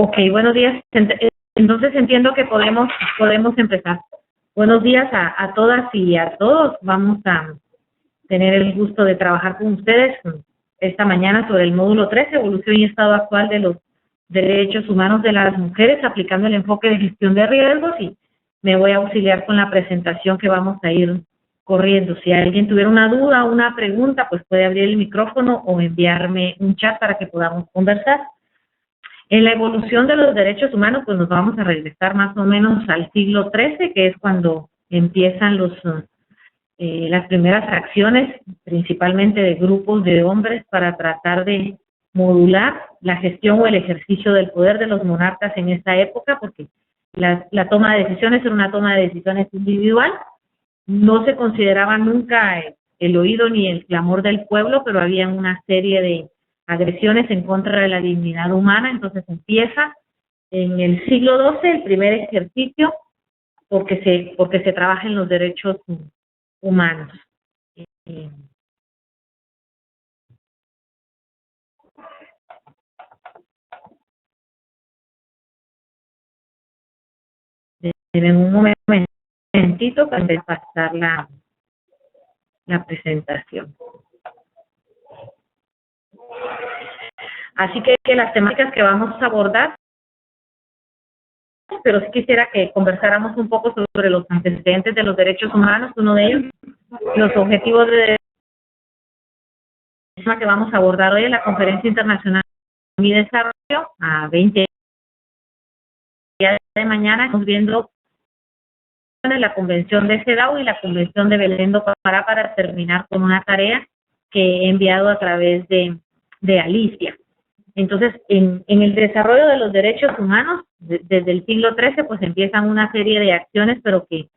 Ok, buenos días. Entonces entiendo que podemos empezar. Buenos días a todas y a todos. Vamos a tener el gusto de trabajar con ustedes esta mañana sobre el módulo 13, evolución y estado actual de los derechos humanos de las mujeres, aplicando el enfoque de gestión de riesgos, y me voy a auxiliar con la presentación que vamos a ir corriendo. Si alguien tuviera una duda o una pregunta, pues puede abrir el micrófono o enviarme un chat para que podamos conversar. En la evolución de los derechos humanos, pues nos vamos a regresar más o menos al siglo XIII, que es cuando empiezan las primeras acciones, principalmente de grupos de hombres, para tratar de modular la gestión o el ejercicio del poder de los monarcas en esa época, porque la toma de decisiones era una toma de decisiones individual. No se consideraba nunca el oído ni el clamor del pueblo, pero había una serie de agresiones en contra de la dignidad humana. Entonces empieza en el siglo XII el primer ejercicio porque se trabaja en los derechos humanos. En un momentito para pasar la presentación. Así que las temáticas que vamos a abordar, pero sí quisiera que conversáramos un poco sobre los antecedentes de los derechos humanos. Uno de ellos, los objetivos de que vamos a abordar hoy en la Conferencia Internacional de Desarrollo a 20 días de mañana. Estamos viendo la Convención de CEDAW y la Convención de Belém do Pará para terminar con una tarea que he enviado a través de Alicia. Entonces, en el desarrollo de los derechos humanos, desde el siglo XIII, pues empiezan una serie de acciones, pero que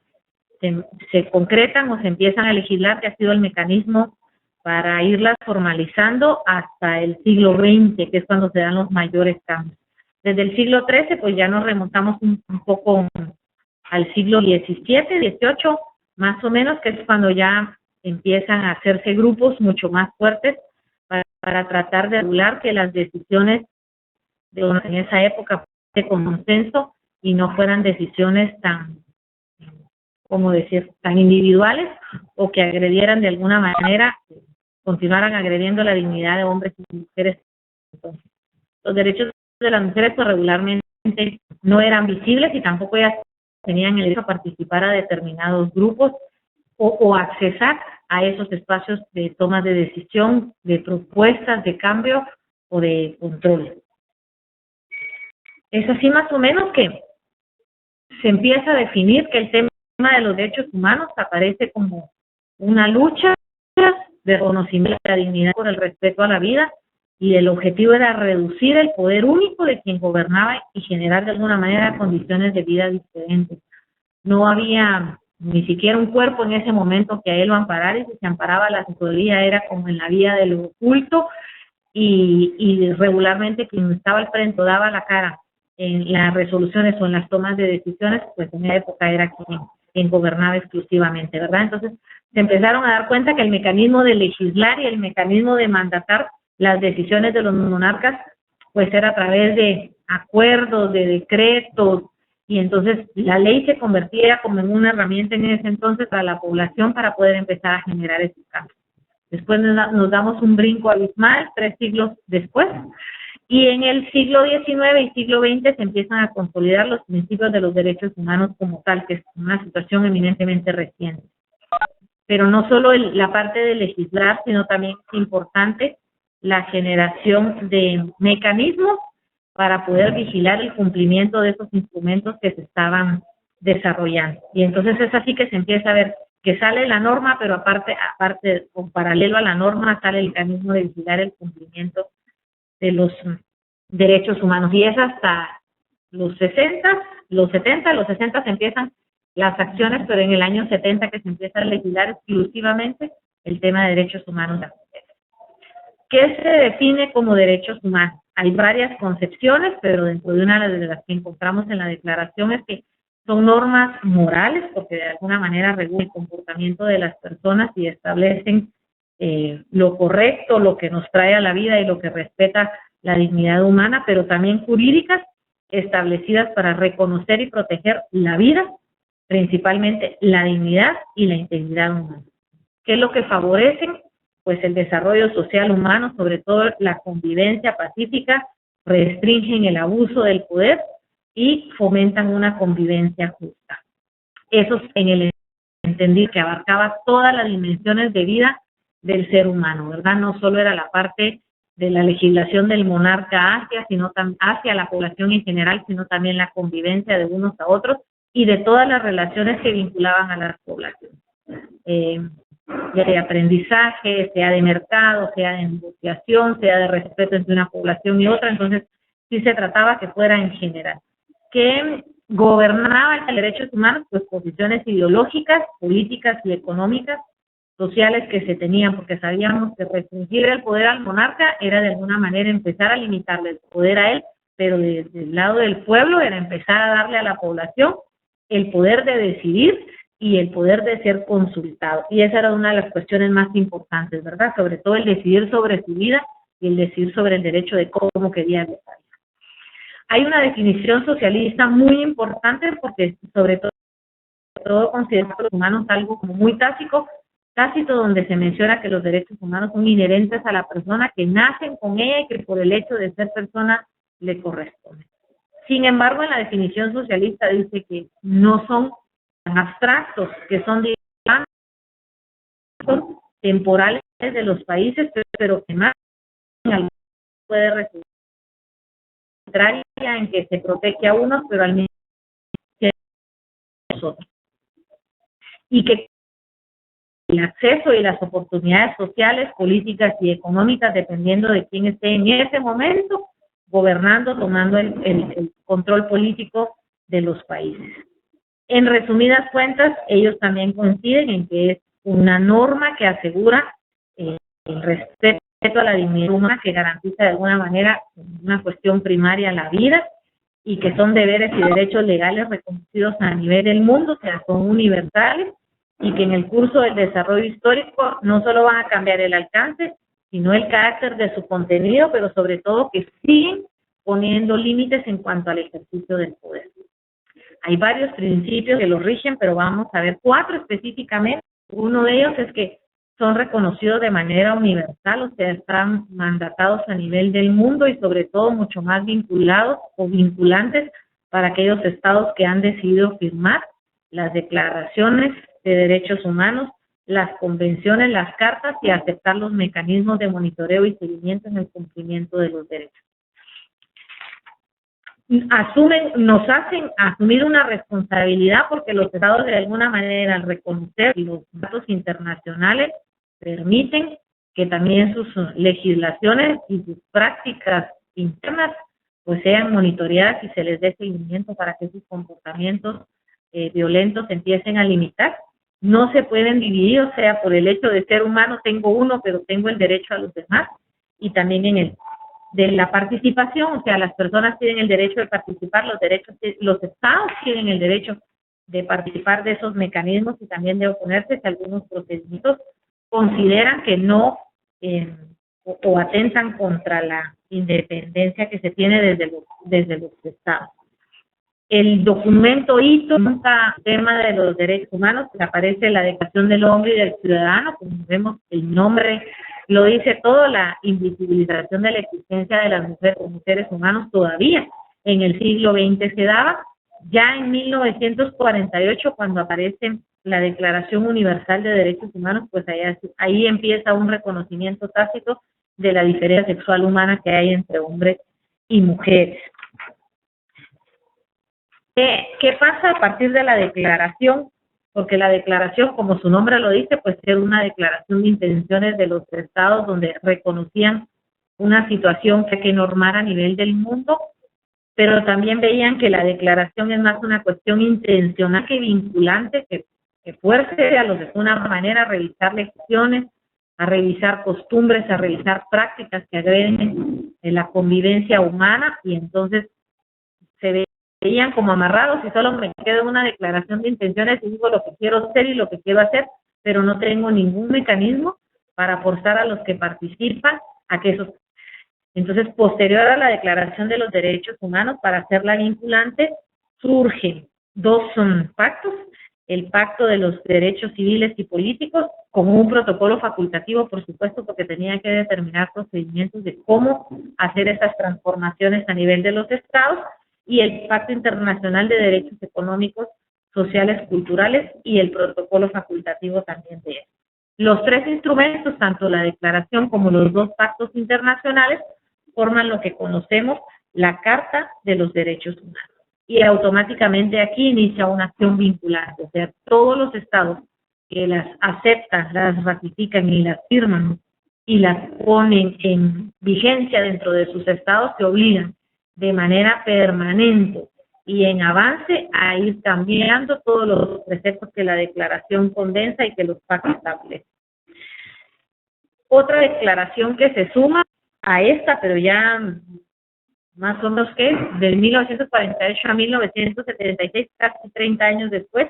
se concretan o se empiezan a legislar, que ha sido el mecanismo para irlas formalizando hasta el siglo XX, que es cuando se dan los mayores cambios. Desde el siglo XIII, pues ya nos remontamos un poco al siglo XVII, XVIII, más o menos, que es cuando ya empiezan a hacerse grupos mucho más fuertes para tratar de regular que las decisiones en esa época de consenso y no fueran decisiones tan individuales, o que agredieran de alguna manera, continuaran agrediendo la dignidad de hombres y mujeres. Entonces, los derechos de las mujeres pues regularmente no eran visibles, y tampoco ellas tenían el derecho a participar a determinados grupos o accesar a esos espacios de toma de decisión, de propuestas de cambio o de control. Es así más o menos que se empieza a definir que el tema de los derechos humanos aparece como una lucha de reconocimiento de la dignidad por el respeto a la vida, y el objetivo era reducir el poder único de quien gobernaba y generar de alguna manera condiciones de vida diferentes. No había ni siquiera un cuerpo en ese momento que a él lo amparara, y si se amparaba la asesoría era como en la vía de lo oculto, y regularmente quien estaba al frente daba la cara en las resoluciones o en las tomas de decisiones, pues en esa época era quien gobernaba exclusivamente, ¿verdad? Entonces se empezaron a dar cuenta que el mecanismo de legislar y el mecanismo de mandatar las decisiones de los monarcas pues era a través de acuerdos, de decretos, y entonces la ley se convertía como en una herramienta en ese entonces para la población para poder empezar a generar esos cambios. Después nos damos un brinco abismal, 3 siglos después, y en el siglo XIX y siglo XX se empiezan a consolidar los principios de los derechos humanos como tal, que es una situación eminentemente reciente. Pero no solo la parte de legislar, sino también es importante la generación de mecanismos para poder vigilar el cumplimiento de esos instrumentos que se estaban desarrollando. Y entonces es así que se empieza a ver que sale la norma, pero aparte o paralelo a la norma sale el mecanismo de vigilar el cumplimiento de los derechos humanos. Y es hasta los 60, los 60 se empiezan las acciones, pero en el año 70 que se empieza a legislar exclusivamente el tema de derechos humanos de las mujeres. ¿Qué se define como derechos humanos? Hay varias concepciones, pero dentro de una de las que encontramos en la declaración es que son normas morales, porque de alguna manera regulan el comportamiento de las personas y establecen lo correcto, lo que nos trae a la vida y lo que respeta la dignidad humana, pero también jurídicas, establecidas para reconocer y proteger la vida, principalmente la dignidad y la integridad humana. ¿Qué es lo que favorecen? Pues el desarrollo social humano, sobre todo la convivencia pacífica, restringen el abuso del poder y fomentan una convivencia justa. Eso en el entendido que abarcaba todas las dimensiones de vida del ser humano, ¿verdad? No solo era la parte de la legislación del monarca hacia la población en general, sino también la convivencia de unos a otros y de todas las relaciones que vinculaban a las poblaciones. Ya de aprendizaje, sea de mercado, sea de negociación, sea de respeto entre una población y otra. Entonces, sí se trataba que fuera en general. ¿Qué gobernaba el derechos humanos? Pues posiciones ideológicas, políticas y económicas, sociales que se tenían, porque sabíamos que restringir el poder al monarca era de alguna manera empezar a limitarle el poder a él, pero desde el lado del pueblo era empezar a darle a la población el poder de decidir y el poder de ser consultado. Y esa era una de las cuestiones más importantes, ¿verdad? Sobre todo el decidir sobre su vida y el decidir sobre el derecho de cómo quería vivir. Hay una definición socialista muy importante porque sobre todo considera a los humanos algo como muy tácito, donde se menciona que los derechos humanos son inherentes a la persona, que nacen con ella y que por el hecho de ser persona le corresponde. Sin embargo, en la definición socialista dice que no son tan abstractos, que son temporales de los países, pero que más puede resultar en que se protege a unos, pero al mismo tiempo a nosotros. Y que el acceso y las oportunidades sociales, políticas y económicas, dependiendo de quién esté en ese momento gobernando, tomando el control político de los países. En resumidas cuentas, ellos también coinciden en que es una norma que asegura el respeto a la dignidad humana, que garantiza de alguna manera una cuestión primaria la vida, y que son deberes y derechos legales reconocidos a nivel del mundo, o sea, son universales, y que en el curso del desarrollo histórico no solo van a cambiar el alcance, sino el carácter de su contenido, pero sobre todo que siguen poniendo límites en cuanto al ejercicio del poder. Hay varios principios que los rigen, pero vamos a ver 4 específicamente. Uno de ellos es que son reconocidos de manera universal, o sea, están mandatados a nivel del mundo y sobre todo mucho más vinculados o vinculantes para aquellos estados que han decidido firmar las declaraciones de derechos humanos, las convenciones, las cartas y aceptar los mecanismos de monitoreo y seguimiento en el cumplimiento de los derechos. Nos hacen asumir una responsabilidad porque los estados de alguna manera al reconocer los datos internacionales permiten que también sus legislaciones y sus prácticas internas pues sean monitoreadas y se les dé seguimiento para que sus comportamientos violentos empiecen a limitar. No se pueden dividir, o sea, por el hecho de ser humano tengo uno, pero tengo el derecho a los demás, y también en el de la participación, o sea, las personas tienen el derecho de participar, los estados tienen el derecho de participar de esos mecanismos y también de oponerse si algunos procedimientos consideran que no o atentan contra la independencia que se tiene desde los estados. El documento hito, un tema de los derechos humanos, que aparece en la Declaración del Hombre y del Ciudadano, como vemos el nombre lo dice todo, la invisibilización de la existencia de las mujeres como seres humanos todavía en el siglo XX se daba. Ya en 1948, cuando aparece la Declaración Universal de Derechos Humanos, pues ahí empieza un reconocimiento tácito de la diferencia sexual humana que hay entre hombres y mujeres. ¿Qué pasa a partir de la declaración? Porque la declaración, como su nombre lo dice, pues era una declaración de intenciones de los estados donde reconocían una situación que hay que normar a nivel del mundo, pero también veían que la declaración es más una cuestión intencional que vinculante, que fuerce a los de una manera a revisar lecciones, a revisar costumbres, a revisar prácticas que agreden en la convivencia humana, y entonces se veían como amarrados y solo me queda una declaración de intenciones y digo lo que quiero ser y lo que quiero hacer, pero no tengo ningún mecanismo para forzar a los que participan a que eso. Entonces, posterior a la Declaración de los Derechos Humanos, para hacerla vinculante, surgen dos pactos: el Pacto de los Derechos Civiles y Políticos, con un protocolo facultativo, por supuesto, porque tenía que determinar procedimientos de cómo hacer esas transformaciones a nivel de los estados, y el Pacto Internacional de Derechos Económicos, Sociales, Culturales, y el protocolo facultativo también de eso. Los tres instrumentos, tanto la declaración como los dos pactos internacionales, forman lo que conocemos la Carta de los Derechos Humanos. Y automáticamente aquí inicia una acción vinculante, o sea, todos los estados que las aceptan, las ratifican y las firman y las ponen en vigencia dentro de sus estados, se obligan de manera permanente y en avance a ir cambiando todos los preceptos que la declaración condensa y que los pactos establecen. Otra declaración que se suma a esta, pero ya más o menos que del 1948 a 1976, casi 30 años después,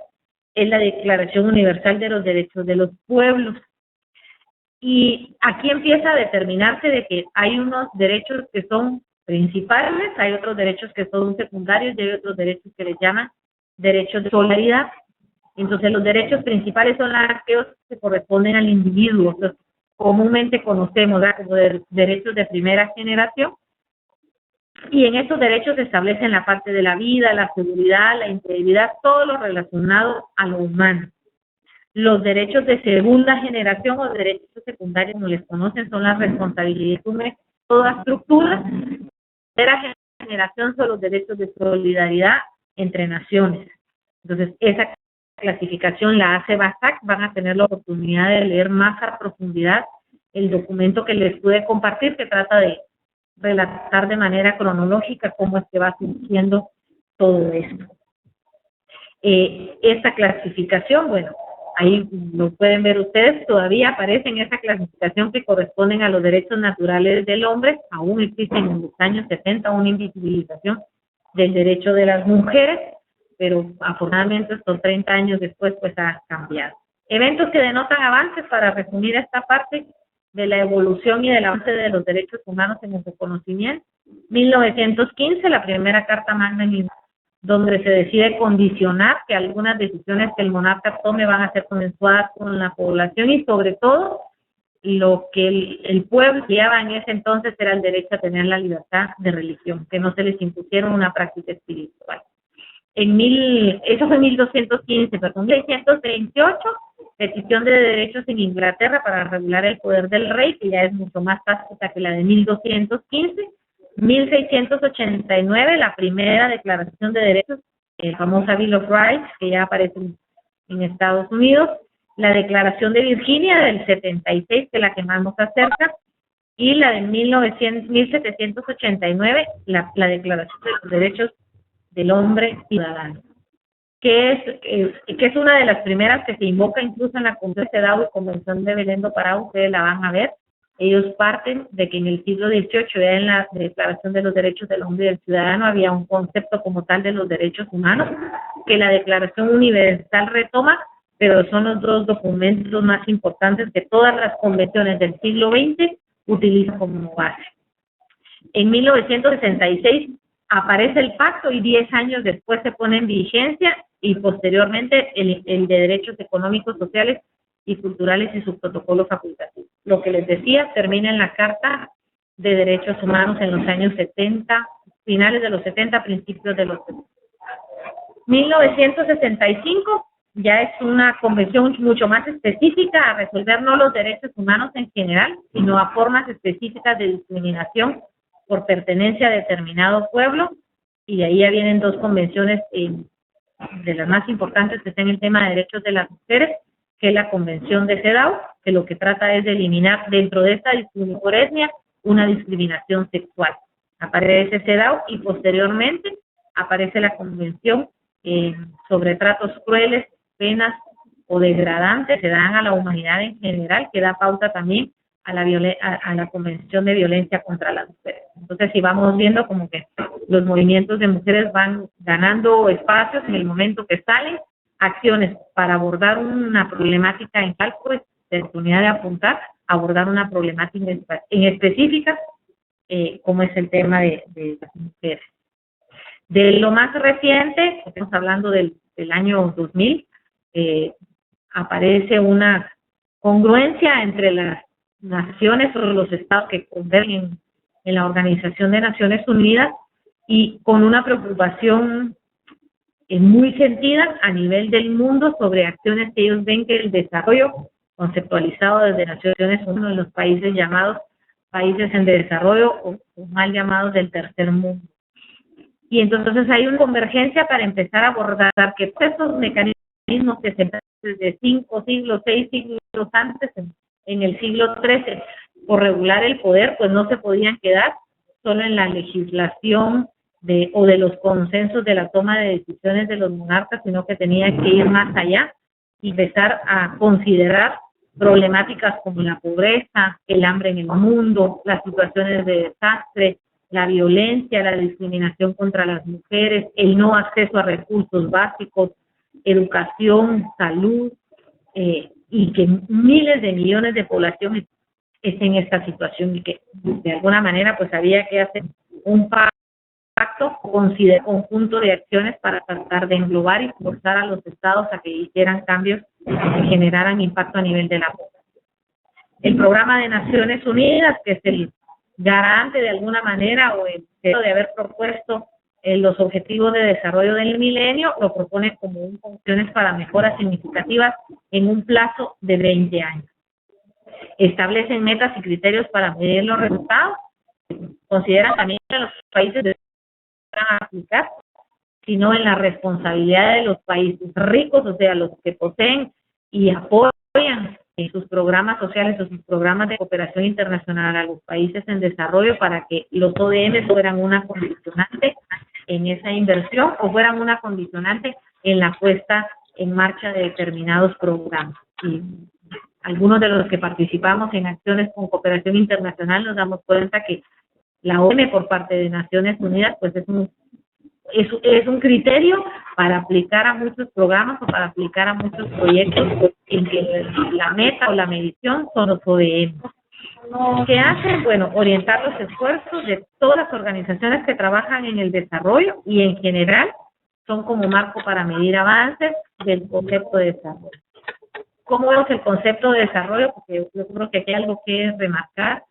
es la Declaración Universal de los Derechos de los Pueblos. Y aquí empieza a determinarse de que hay unos derechos que son principales, hay otros derechos que son secundarios y hay otros derechos que les llaman derechos de solidaridad. Entonces, los derechos principales son aquellos que corresponden al individuo, los comúnmente conocemos, ¿verdad?, como derechos de primera generación. Y en estos derechos se establecen la parte de la vida, la seguridad, la integridad, todo lo relacionado a lo humano. Los derechos de segunda generación o derechos secundarios, como les conocen, son las responsabilidades de toda estructura. Tercera generación son los derechos de solidaridad entre naciones. Entonces, esa clasificación la hace BASAC. Van a tener la oportunidad de leer más a profundidad el documento que les pude compartir, que trata de relatar de manera cronológica cómo es que va surgiendo todo esto. Esta clasificación, bueno, ahí lo pueden ver ustedes, todavía aparece en esa clasificación que corresponden a los derechos naturales del hombre. Aún existen en los años 70 una invisibilización del derecho de las mujeres, pero afortunadamente estos 30 años después pues ha cambiado. Eventos que denotan avances, para resumir esta parte de la evolución y del avance de los derechos humanos en el reconocimiento. 1915, la primera Carta Magna, donde se decide condicionar que algunas decisiones que el monarca tome van a ser consensuadas con la población, y sobre todo lo que el pueblo llevaba en ese entonces era el derecho a tener la libertad de religión, que no se les impusiera una práctica espiritual. Eso fue en 1215, perdón, 1628, petición de derechos en Inglaterra para regular el poder del rey, que ya es mucho más tácita que la de 1215. 1689, la primera Declaración de Derechos, el famosa Bill of Rights, que ya aparece en Estados Unidos. La Declaración de Virginia del 76, que es la que más nos acerca, y la de 1789, la Declaración de los Derechos del Hombre Ciudadano, que es una de las primeras que se invoca incluso en la Convención de CEDAW y Convención de Belén do Pará. Ustedes la van a ver. Ellos parten de que en el siglo XVIII, ya en la Declaración de los Derechos del Hombre y del Ciudadano, había un concepto como tal de los derechos humanos, que la Declaración Universal retoma, pero son los dos documentos más importantes que todas las convenciones del siglo XX utilizan como base. En 1966 aparece el pacto y 10 años después se pone en vigencia, y posteriormente el de derechos económicos, sociales y culturales y su protocolo facultativo. Lo que les decía, termina en la Carta de Derechos Humanos en los años 70, finales de los 70, principios de los 70. 1965 ya es una convención mucho más específica a resolver no los derechos humanos en general, sino a formas específicas de discriminación por pertenencia a determinado pueblo, y de ahí ya vienen dos convenciones de las más importantes que están en el tema de derechos de las mujeres, que es la Convención de CEDAW, que lo que trata es de eliminar dentro de esta discriminación por etnia una discriminación sexual. Aparece CEDAW y posteriormente aparece la Convención sobre tratos crueles, penas o degradantes que dan a la humanidad en general, que da pauta también a la Convención de Violencia contra las Mujeres. Entonces, si vamos viendo como que los movimientos de mujeres van ganando espacios en el momento que salen acciones para abordar una problemática en cálculo, de oportunidad de apuntar, abordar una problemática en específica, como es el tema de las mujeres. De lo más reciente, estamos hablando del año 2000, aparece una congruencia entre las naciones o los estados que convergen en la Organización de Naciones Unidas y con una preocupación muy sentida a nivel del mundo sobre acciones que ellos ven que el desarrollo conceptualizado desde Naciones Unidas en los países llamados países en desarrollo o mal llamados del tercer mundo. Y entonces hay una convergencia para empezar a abordar que esos mecanismos que se desde 5 siglos, 6 siglos antes, en el siglo XIII, por regular el poder, pues no se podían quedar solo en la legislación de los consensos de la toma de decisiones de los monarcas, sino que tenía que ir más allá y empezar a considerar problemáticas como la pobreza, el hambre en el mundo, las situaciones de desastre, la violencia, la discriminación contra las mujeres, el no acceso a recursos básicos, educación, salud, y que miles de millones de población estén en esta situación y que de alguna manera pues había que hacer un pacto conjunto de acciones para tratar de englobar y forzar a los estados a que hicieran cambios que generaran impacto a nivel de la población. El programa de Naciones Unidas, que es el garante de alguna manera o el de haber propuesto los objetivos de desarrollo del milenio, lo propone como un funciones para mejoras significativas en un plazo de 20 años. Establecen metas y criterios para medir los resultados. Consideran también que los países van a aplicar, sino en la responsabilidad de los países ricos, o sea, los que poseen y apoyan en sus programas sociales o sus programas de cooperación internacional a los países en desarrollo para que los ODM fueran una condicionante en esa inversión o fueran una condicionante en la puesta en marcha de determinados programas. Y algunos de los que participamos en acciones con cooperación internacional nos damos cuenta que la OMS por parte de Naciones Unidas pues es un criterio para aplicar a muchos programas o para aplicar a muchos proyectos en que la meta o la medición son los ODM. ¿Qué hacen? Bueno, orientar los esfuerzos de todas las organizaciones que trabajan en el desarrollo y en general son como marco para medir avances del concepto de desarrollo. ¿Cómo vemos el concepto de desarrollo? Porque yo creo que aquí hay algo que remarcar.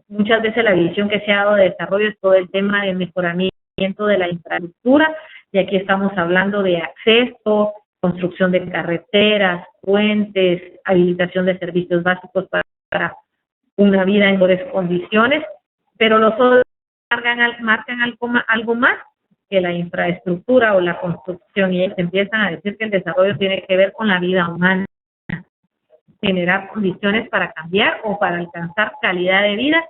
Muchas veces la visión que se ha dado de desarrollo es todo el tema del mejoramiento de la infraestructura, y aquí estamos hablando de acceso, construcción de carreteras, puentes, habilitación de servicios básicos para una vida en mejores condiciones, pero los otros marcan algo más que la infraestructura o la construcción, y ellos empiezan a decir que el desarrollo tiene que ver con la vida humana, generar condiciones para cambiar o para alcanzar calidad de vida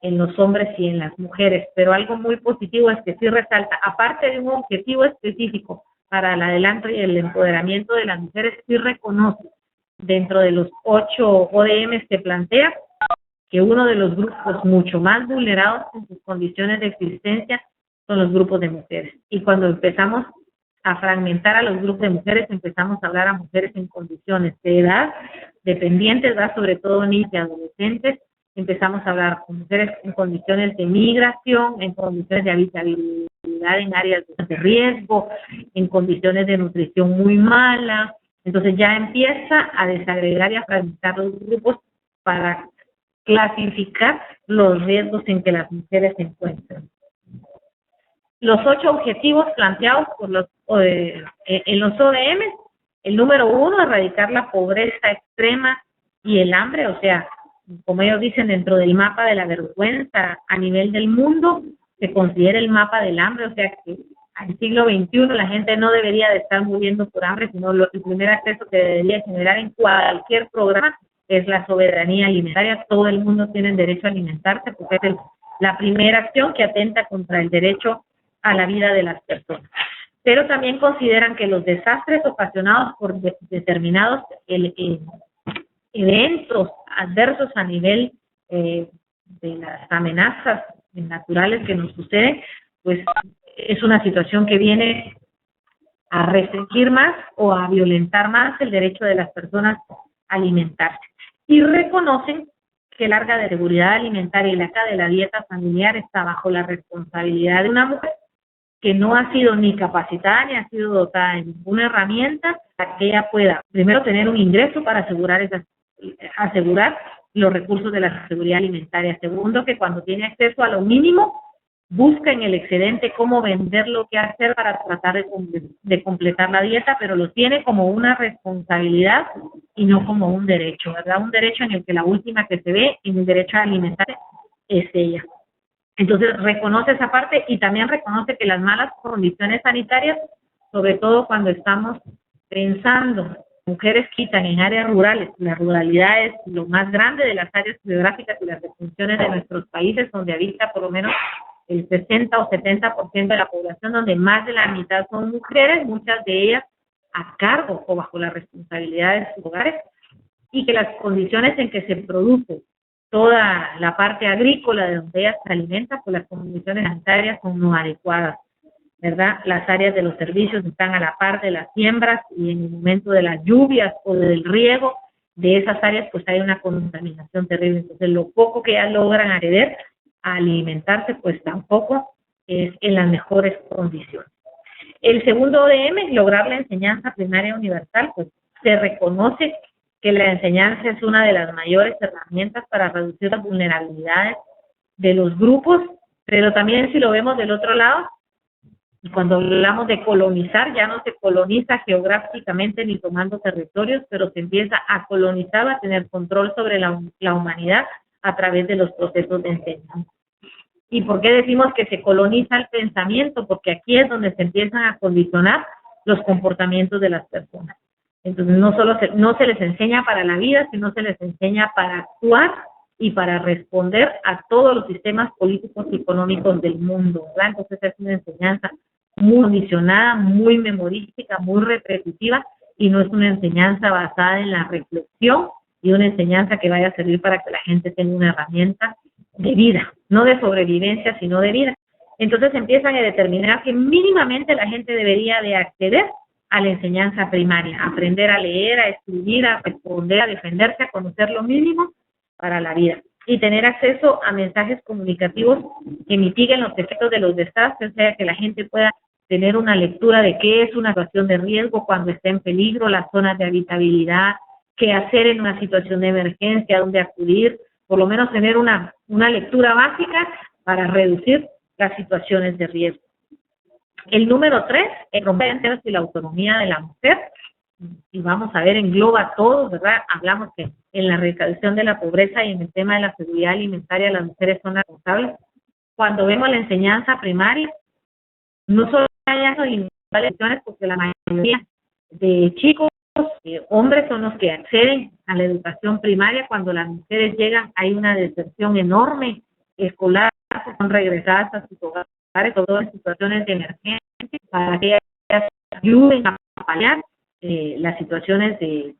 en los hombres y en las mujeres. Pero algo muy positivo es que sí resalta, aparte de un objetivo específico para el adelanto y el empoderamiento de las mujeres, sí reconoce dentro de los 8 ODMs que plantea que uno de los grupos mucho más vulnerados en sus condiciones de existencia son los grupos de mujeres. Y cuando empezamos a fragmentar a los grupos de mujeres, empezamos a hablar a mujeres en condiciones de edad dependientes, ¿verdad? Sobre todo niñas y adolescentes. Empezamos a hablar con mujeres en condiciones de migración, en condiciones de habitabilidad en áreas de riesgo, en condiciones de nutrición muy mala. Entonces ya empieza a desagregar y a fragmentar los grupos para clasificar los riesgos en que las mujeres se encuentran. Los 8 objetivos planteados por en los ODM, el número 1, erradicar la pobreza extrema y el hambre, o sea, como ellos dicen, dentro del mapa de la vergüenza a nivel del mundo, se considera el mapa del hambre, o sea que al siglo XXI la gente no debería de estar muriendo por hambre, sino el primer acceso que debería generar en cualquier programa es la soberanía alimentaria. Todo el mundo tiene el derecho a alimentarse porque es la primera acción que atenta contra el derecho a la vida de las personas. Pero también consideran que los desastres ocasionados por determinados eventos adversos a nivel de las amenazas naturales que nos suceden, pues es una situación que viene a restringir más o a violentar más el derecho de las personas a alimentarse. Y reconocen que larga de seguridad alimentaria y la carga de la dieta familiar está bajo la responsabilidad de una mujer que no ha sido ni capacitada ni ha sido dotada de ninguna herramienta para que ella pueda primero tener un ingreso para asegurar los recursos de la seguridad alimentaria. Segundo, que cuando tiene acceso a lo mínimo, busca en el excedente cómo venderlo, qué hacer para tratar de completar la dieta, pero lo tiene como una responsabilidad y no como un derecho, ¿verdad? Un derecho en el que la última que se ve en el derecho a alimentarse es ella. Entonces reconoce esa parte y también reconoce que las malas condiciones sanitarias, sobre todo cuando estamos pensando mujeres que quitan en áreas rurales, la ruralidad es lo más grande de las áreas geográficas y las definiciones de nuestros países, donde habita por lo menos el 60 o 70% de la población, donde más de la mitad son mujeres, muchas de ellas a cargo o bajo la responsabilidad de sus hogares, y que las condiciones en que se produce toda la parte agrícola de donde ellas se alimentan, pues las condiciones sanitarias son no adecuadas, ¿verdad? Las áreas de los servicios están a la par de las siembras y en el momento de las lluvias o del riego de esas áreas pues hay una contaminación terrible. Entonces lo poco que ellas logran acceder a alimentarse pues tampoco es en las mejores condiciones. El segundo ODM es lograr la enseñanza primaria universal, pues se reconoce que la enseñanza es una de las mayores herramientas para reducir las vulnerabilidades de los grupos, pero también si lo vemos del otro lado, cuando hablamos de colonizar, ya no se coloniza geográficamente ni tomando territorios, pero se empieza a colonizar, a tener control sobre la humanidad a través de los procesos de enseñanza. ¿Y por qué decimos que se coloniza el pensamiento? Porque aquí es donde se empiezan a condicionar los comportamientos de las personas. Entonces no se les enseña para la vida, sino se les enseña para actuar y para responder a todos los sistemas políticos y económicos del mundo, ¿verdad? Entonces es una enseñanza muy condicionada, muy memorística, muy repetitiva, y no es una enseñanza basada en la reflexión y una enseñanza que vaya a servir para que la gente tenga una herramienta de vida, no de sobrevivencia, sino de vida. Entonces empiezan a determinar que mínimamente la gente debería de acceder a la enseñanza primaria, aprender a leer, a escribir, a responder, a defenderse, a conocer lo mínimo para la vida y tener acceso a mensajes comunicativos que mitiguen los efectos de los desastres, o sea, que la gente pueda tener una lectura de qué es una situación de riesgo cuando está en peligro, las zonas de habitabilidad, qué hacer en una situación de emergencia, dónde acudir, por lo menos tener una lectura básica para reducir las situaciones de riesgo. El número 3, el romper y la autonomía de la mujer, y vamos a ver, engloba todo, ¿verdad? Hablamos que en la erradicación de la pobreza y en el tema de la seguridad alimentaria las mujeres son responsables. Cuando vemos la enseñanza primaria, no solo hay eso y lecciones, porque la mayoría de chicos, hombres son los que acceden a la educación primaria. Cuando las mujeres llegan hay una deserción enorme escolar, son regresadas a sus hogares, sobre todo en situaciones de emergencia, para que ellas ayuden a paliar las situaciones de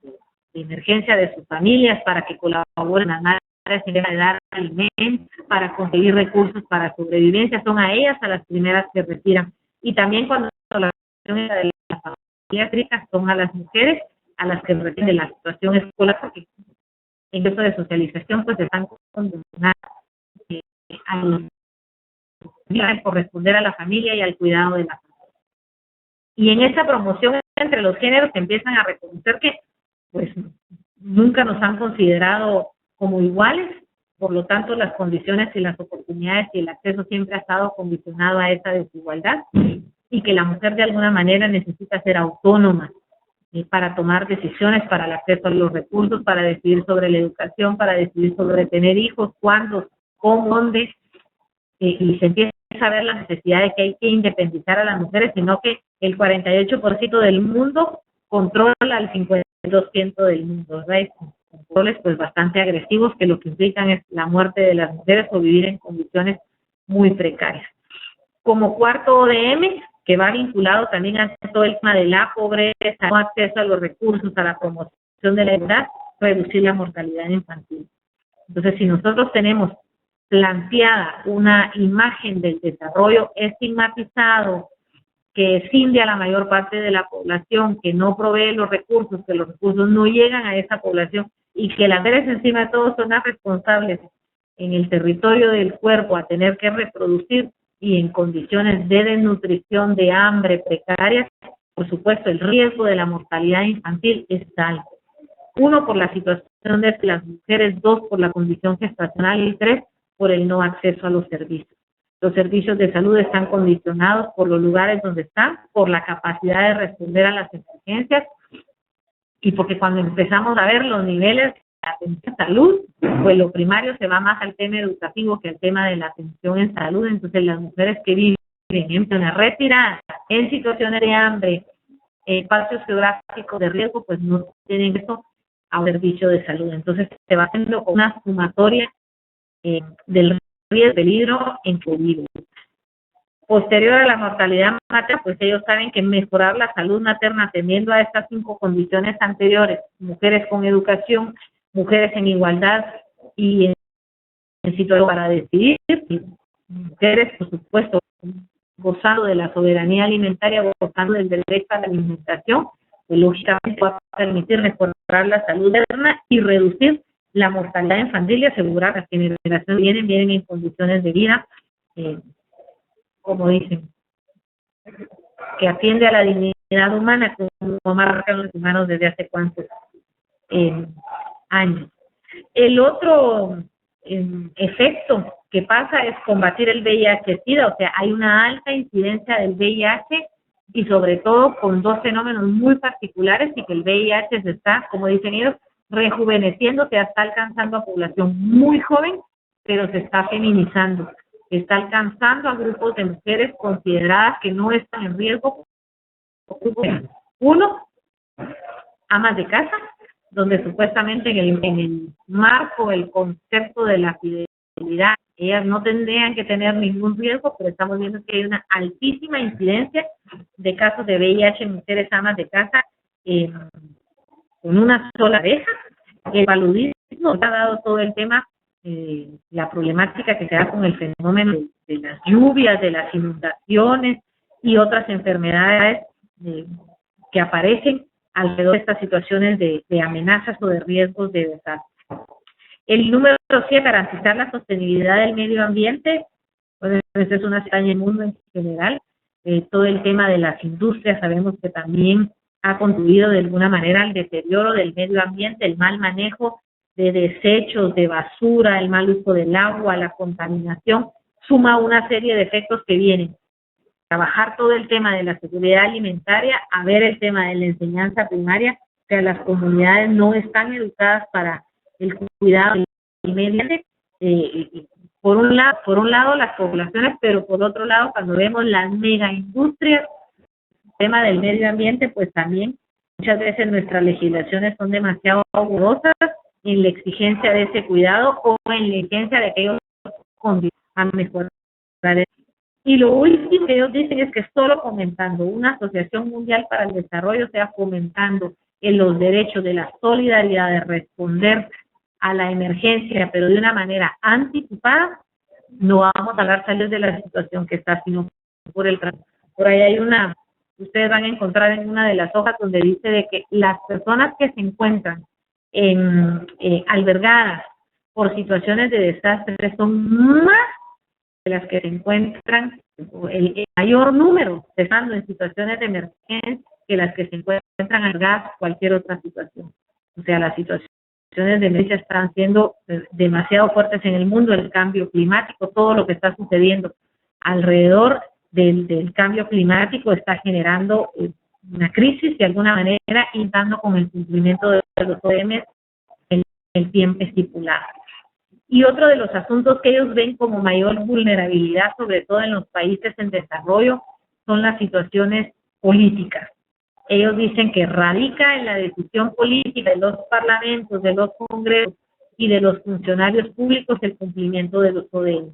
emergencia de sus familias, para que colaboren en las áreas de dar alimentos, para conseguir recursos para sobrevivencia. Son a ellas a las primeras que retiran. Y también cuando la situación de las familias ricas, son a las mujeres a las que retiran de la situación escolar, porque en caso de socialización pues están condenadas a corresponder a la familia y al cuidado de la familia. Y en esa promoción entre los géneros se empiezan a reconocer que pues nunca nos han considerado como iguales, por lo tanto las condiciones y las oportunidades y el acceso siempre ha estado condicionado a esa desigualdad, y que la mujer de alguna manera necesita ser autónoma para tomar decisiones, para el acceso a los recursos, para decidir sobre la educación, para decidir sobre tener hijos, cuándo, cómo, dónde, y se empieza a ver la necesidad de que hay que independizar a las mujeres, sino que el 48% del mundo controla el 52% del mundo, ¿verdad? Controles pues bastante agresivos que lo que implican es la muerte de las mujeres o vivir en condiciones muy precarias. Como cuarto ODM, que va vinculado también a todo el tema de la pobreza, no acceso a los recursos, a la promoción de la igualdad, reducir la mortalidad infantil. Entonces, si nosotros tenemos planteada una imagen del desarrollo estigmatizado, que escinde a la mayor parte de la población, que no provee los recursos, que los recursos no llegan a esa población y que las mujeres encima de todo son las responsables en el territorio del cuerpo a tener que reproducir y en condiciones de desnutrición, de hambre precarias, por supuesto el riesgo de la mortalidad infantil es alto. 1, por la situación de las mujeres, 2, por la condición gestacional y 3, por el no acceso a los servicios. Los servicios de salud están condicionados por los lugares donde están, por la capacidad de responder a las emergencias y porque cuando empezamos a ver los niveles de atención a salud, pues lo primario se va más al tema educativo que al tema de la atención en salud. Entonces las mujeres que viven en zonas retiradas, en situaciones de hambre, en espacios geográficos de riesgo, pues no tienen eso a un servicio de salud. Entonces se va haciendo una sumatoria del riesgo, peligro en que viven. Posterior a la mortalidad materna, pues ellos saben que mejorar la salud materna atendiendo a estas 5 condiciones anteriores, mujeres con educación, mujeres en igualdad y en situación para decidir, mujeres, por supuesto, gozando de la soberanía alimentaria, gozando del derecho a la alimentación, que lógicamente va a permitir mejorar la salud materna y reducir la mortalidad infantil y asegurar que las generaciones que vienen en condiciones de vida, como dicen, que atiende a la dignidad humana como marcan los humanos desde hace cuántos años. El otro efecto que pasa es combatir el VIH-Sida, o sea, hay una alta incidencia del VIH y sobre todo con 2 fenómenos muy particulares y que el VIH se está, como dicen ellos, rejuveneciendo, se está alcanzando a población muy joven, pero se está feminizando, está alcanzando a grupos de mujeres consideradas que no están en riesgo. 1, amas de casa, donde supuestamente en el marco, el concepto de la fidelidad, ellas no tendrían que tener ningún riesgo, pero estamos viendo que hay una altísima incidencia de casos de VIH en mujeres amas de casa con una sola pareja. El paludismo ha dado todo el tema, la problemática que se da con el fenómeno de las lluvias, de las inundaciones y otras enfermedades que aparecen alrededor de estas situaciones de amenazas o de riesgos de desastre. El número 7, garantizar la sostenibilidad del medio ambiente. Pues esa es una situación en el mundo en general. Todo el tema de las industrias sabemos que también ha contribuido de alguna manera al deterioro del medio ambiente, el mal manejo de desechos, de basura, el mal uso del agua, la contaminación, suma una serie de efectos que vienen. Trabajar todo el tema de la seguridad alimentaria, a ver el tema de la enseñanza primaria, que las comunidades no están educadas para el cuidado del medio ambiente, por un lado las poblaciones, pero por otro lado cuando vemos las megaindustrias, el tema del medio ambiente, pues también muchas veces nuestras legislaciones son demasiado rigurosas en la exigencia de ese cuidado o en la exigencia de que ellos a mejorar. Y lo último que ellos dicen es que solo fomentando una Asociación Mundial para el Desarrollo, o sea, fomentando en los derechos de la solidaridad, de responder a la emergencia, pero de una manera anticipada, no vamos a lograr salir de la situación que está, sino por el trabajo. Por ahí hay ustedes van a encontrar en una de las hojas donde dice de que las personas que se encuentran albergadas por situaciones de desastre son más de las que se encuentran, el mayor número estando en situaciones de emergencia que las que se encuentran albergadas por cualquier otra situación. O sea, las situaciones de emergencia están siendo demasiado fuertes en el mundo, el cambio climático, todo lo que está sucediendo alrededor del cambio climático está generando una crisis de alguna manera y dando con el cumplimiento de los OMS en el tiempo estipulado. Y otro de los asuntos que ellos ven como mayor vulnerabilidad, sobre todo en los países en desarrollo, son las situaciones políticas. Ellos dicen que radica en la decisión política de los parlamentos, de los congresos y de los funcionarios públicos el cumplimiento de los ODS.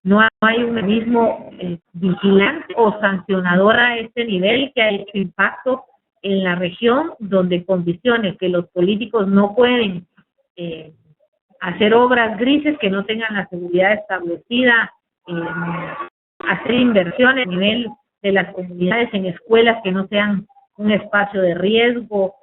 No hay un mecanismo vigilante o sancionador a este nivel que ha hecho impacto en la región, donde condiciones que los políticos no pueden hacer obras grises que no tengan la seguridad establecida, hacer inversiones a nivel de las comunidades en escuelas que no sean un espacio de riesgo,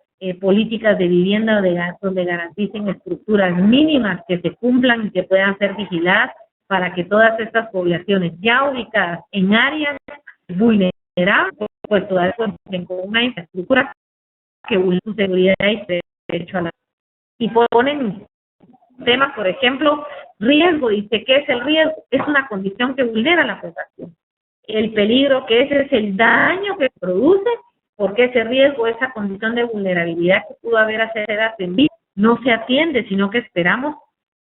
políticas de vivienda donde garanticen estructuras mínimas que se cumplan y que puedan ser vigiladas para que todas estas poblaciones ya ubicadas en áreas vulnerables, pues todas cuenten con una infraestructura que vulnera su seguridad y derecho a la vida. Y ponen temas, por ejemplo, riesgo, dice, ¿qué es el riesgo? Es una condición que vulnera la población. El peligro, que ese es el daño que produce, porque ese riesgo, esa condición de vulnerabilidad que pudo haber a esa edad atendida, no se atiende, sino que esperamos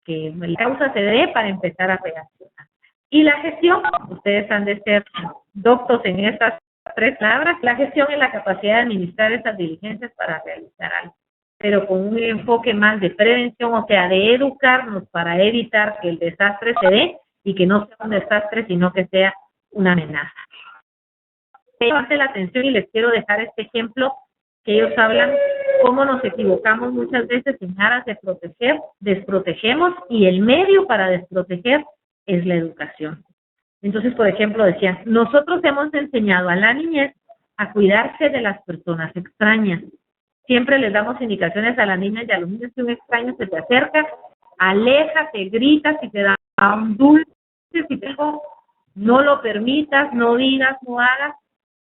que la causa se dé para empezar a reaccionar. Y la gestión, ustedes han de ser doctos en estas tres palabras, la gestión es la capacidad de administrar esas diligencias para realizar algo, pero con un enfoque más de prevención, o sea, de educarnos para evitar que el desastre se dé y que no sea un desastre, sino que sea una amenaza. Levante la atención y les quiero dejar este ejemplo que ellos hablan, cómo nos equivocamos muchas veces en aras de proteger, desprotegemos, y el medio para desproteger es la educación. Entonces, por ejemplo, decían, nosotros hemos enseñado a la niñez a cuidarse de las personas extrañas. Siempre les damos indicaciones a las niñas y a los niños que un extraño se te acerca, aléjate, gritas, si te da un dulce, si te digo, no lo permitas, no digas, no hagas,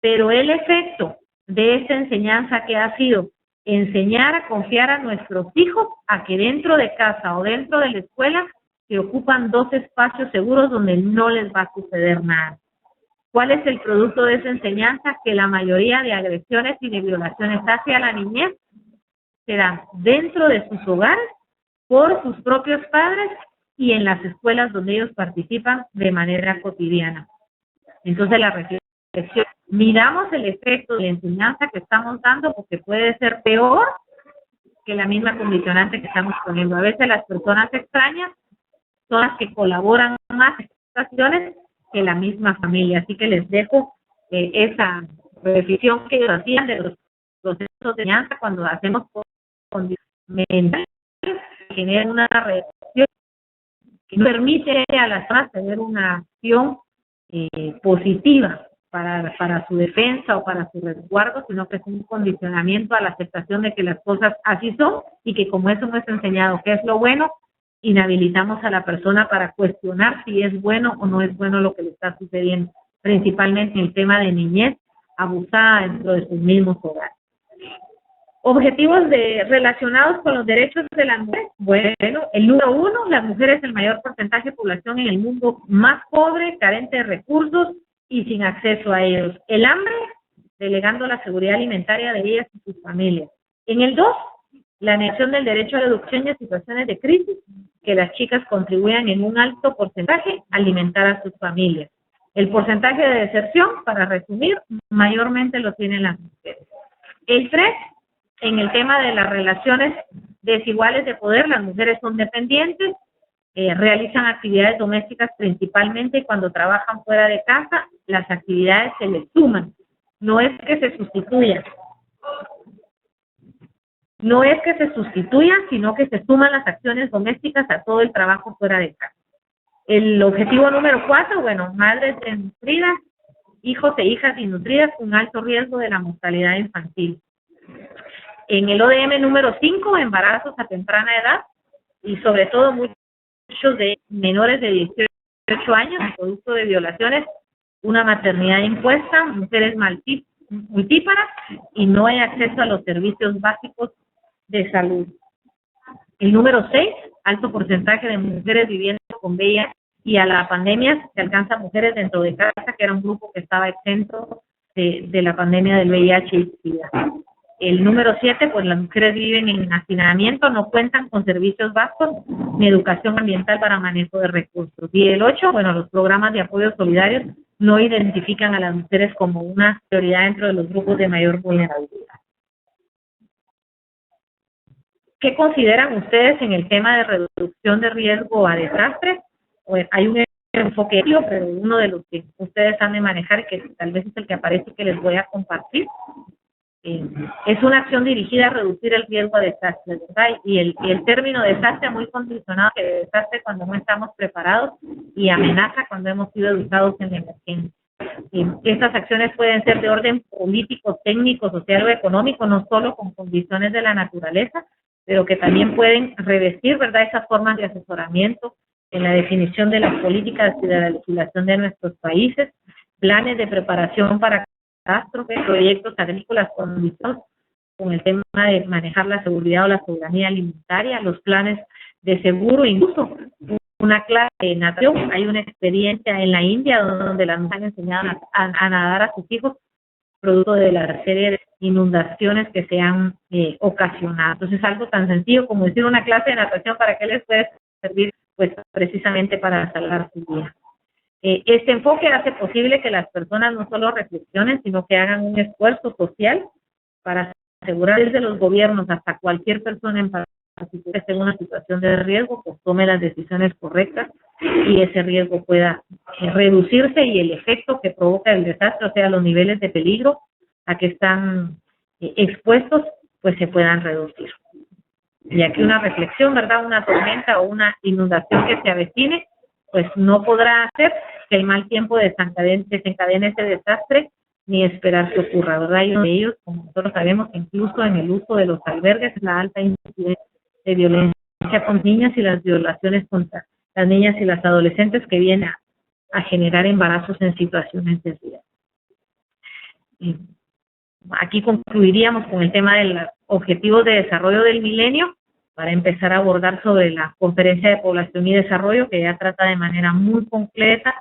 pero el efecto de esa enseñanza que ha sido enseñar a confiar a nuestros hijos a que dentro de casa o dentro de la escuela se ocupan dos espacios seguros donde no les va a suceder nada. ¿Cuál es el producto de esa enseñanza? Que la mayoría de agresiones y de violaciones hacia la niñez se dan dentro de sus hogares, por sus propios padres y en las escuelas donde ellos participan de manera cotidiana. Entonces la reflexión, miramos el efecto de la enseñanza que estamos dando, porque puede ser peor que la misma condicionante que estamos poniendo. A veces las personas extrañas son las que colaboran más en estas acciones que la misma familia. Así que les dejo esa reflexión que ellos hacían de los procesos de enseñanza cuando hacemos condiciones que generan una reacción que no permite a las personas tener una acción positiva para su defensa o para su resguardo, sino que es un condicionamiento a la aceptación de que las cosas así son, y que como eso no es enseñado qué es lo bueno, inhabilitamos a la persona para cuestionar si es bueno o no es bueno lo que le está sucediendo, principalmente en el tema de niñez abusada dentro de sus mismos hogares. Objetivos relacionados con los derechos de las mujeres. Bueno, el número 1, las mujeres el mayor porcentaje de población en el mundo más pobre, carente de recursos y sin acceso a ellos. El hambre, delegando la seguridad alimentaria de ellas y sus familias. En el 2, la negación del derecho a la educación y a situaciones de crisis, que las chicas contribuyan en un alto porcentaje a alimentar a sus familias. El porcentaje de deserción, para resumir, mayormente lo tienen las mujeres. El 3, en el tema de las relaciones desiguales de poder, las mujeres son dependientes, realizan actividades domésticas principalmente, y cuando trabajan fuera de casa, las actividades se les suman. No es que se sustituyan. No es que se sustituyan, sino que se suman las acciones domésticas a todo el trabajo fuera de casa. El objetivo número 4, bueno, madres desnutridas, hijos e hijas desnutridas con alto riesgo de la mortalidad infantil. En el ODM número 5, embarazos a temprana edad, y sobre todo muchos de menores de 18 años, producto de violaciones, una maternidad impuesta, mujeres multíparas, y no hay acceso a los servicios básicos de salud. El número 6, alto porcentaje de mujeres viviendo con VIH, y a la pandemia se alcanza mujeres dentro de casa, que era un grupo que estaba exento de la pandemia del VIH y SIDA. El número 7, pues las mujeres viven en hacinamiento, no cuentan con servicios básicos ni educación ambiental para manejo de recursos. Y el 8, bueno, los programas de apoyo solidarios no identifican a las mujeres como una prioridad dentro de los grupos de mayor vulnerabilidad. ¿Qué consideran ustedes en el tema de reducción de riesgo a desastres? Pues hay un enfoque amplio, pero uno de los que ustedes han de manejar, que tal vez es el que aparece y que les voy a compartir, es una acción dirigida a reducir el riesgo a desastres, ¿verdad? Y el término desastre muy condicionado, que desastre cuando no estamos preparados, y amenaza cuando hemos sido educados en la emergencia. Estas acciones pueden ser de orden político, técnico, social o económico, no solo con condiciones de la naturaleza, pero que también pueden revestir, ¿verdad?, esas formas de asesoramiento en la definición de las políticas y de la legislación de nuestros países, planes de preparación para catástrofes, proyectos agrícolas condicionados con el tema de manejar la seguridad o la soberanía alimentaria, los planes de seguro, incluso una clase de natación. Hay una experiencia en la India donde las mujeres han enseñado a nadar a sus hijos producto de la serie de inundaciones que se han ocasionado. Entonces, algo tan sencillo como decir una clase de natación, ¿para qué les puede servir? Pues precisamente para salvar su vida. Este enfoque hace posible que las personas no solo reflexionen, sino que hagan un esfuerzo social para asegurar desde los gobiernos hasta cualquier persona en particular que esté en una situación de riesgo, pues tome las decisiones correctas y ese riesgo pueda reducirse y el efecto que provoca el desastre, o sea, los niveles de peligro a que están expuestos, pues se puedan reducir. Y aquí una reflexión, ¿verdad? Una tormenta o una inundación que se avecine, pues no podrá hacer que el mal tiempo desencadene ese desastre ni esperar que ocurra, ¿verdad? Y uno de ellos, como nosotros sabemos, incluso en el uso de los albergues, la alta incidencia de violencia con niñas y las violaciones contra las niñas y las adolescentes que vienen a generar embarazos en situaciones de riesgo. Aquí concluiríamos con el tema de los objetivos de desarrollo del milenio para empezar a abordar sobre la Conferencia de Población y Desarrollo, que ya trata de manera muy concreta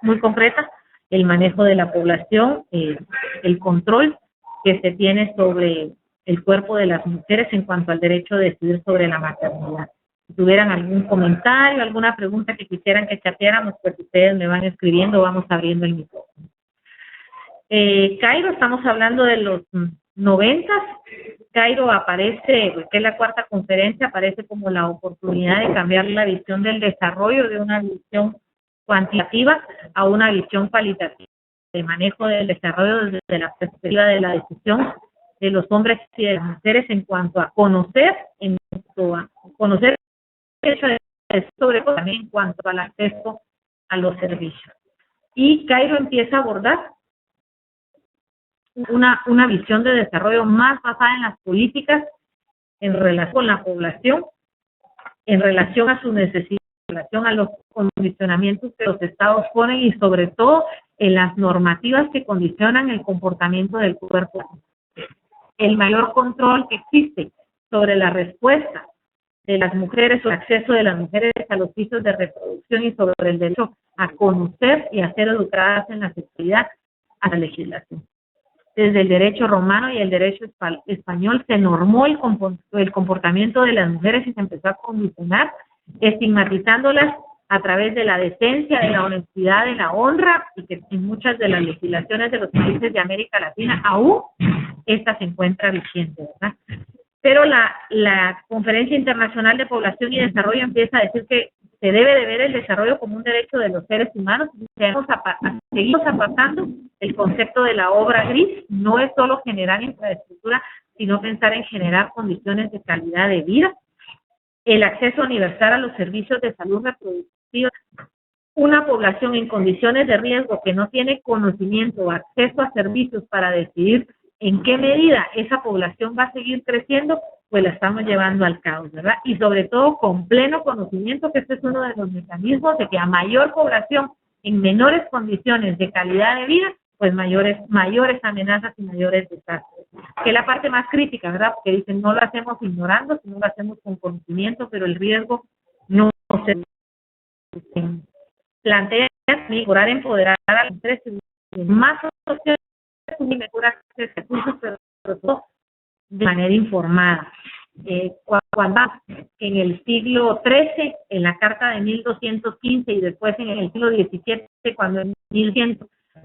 el manejo de la población, el control que se tiene sobre el cuerpo de las mujeres en cuanto al derecho a decidir sobre la maternidad. Si tuvieran algún comentario, alguna pregunta que quisieran que chateáramos, pues ustedes me van escribiendo, vamos abriendo el micrófono. Cairo, estamos hablando de los 90. Cairo aparece, que es la cuarta conferencia, aparece como la oportunidad de cambiar la visión del desarrollo de una visión cuantitativa a una visión cualitativa, el manejo del desarrollo desde la perspectiva de la decisión de los hombres y de las mujeres en cuanto a conocer, sobre todo también en cuanto al acceso a los servicios. Y Cairo empieza a abordar una visión de desarrollo más basada en las políticas en relación con la población, en relación a sus necesidades, en relación a los condicionamientos que los estados ponen y sobre todo en las normativas que condicionan el comportamiento del cuerpo. El mayor control que existe sobre la respuesta de las mujeres o el acceso de las mujeres a los sitios de reproducción y sobre el derecho a conocer y a ser educadas en la sexualidad a la legislación. Desde el derecho romano y el derecho español se normó el comportamiento de las mujeres y se empezó a condicionar, estigmatizándolas a través de la decencia, de la honestidad, de la honra, y que en muchas de las legislaciones de los países de América Latina aún esta se encuentra vigente, ¿verdad? Pero la Conferencia Internacional de Población y Desarrollo empieza a decir que se debe de ver el desarrollo como un derecho de los seres humanos. Seguimos pasando el concepto de la obra gris, no es solo generar infraestructura, sino pensar en generar condiciones de calidad de vida, el acceso universal a los servicios de salud reproductiva. Una población en condiciones de riesgo que no tiene conocimiento o acceso a servicios para decidir en qué medida esa población va a seguir creciendo, pues la estamos llevando al caos, ¿verdad? Y sobre todo con pleno conocimiento que este es uno de los mecanismos de que a mayor población en menores condiciones de calidad de vida, pues mayores amenazas y mayores desastres. Que es la parte más crítica, ¿verdad? Porque dicen, no lo hacemos ignorando, sino lo hacemos con conocimiento, pero el riesgo no se plantea mejorar, empoderar a las mujeres, más opciones y mejorar los recursos, pero todo de manera informada. Cuando en el siglo XIII, en la Carta de 1215 y después en el siglo XVII, cuando en 1100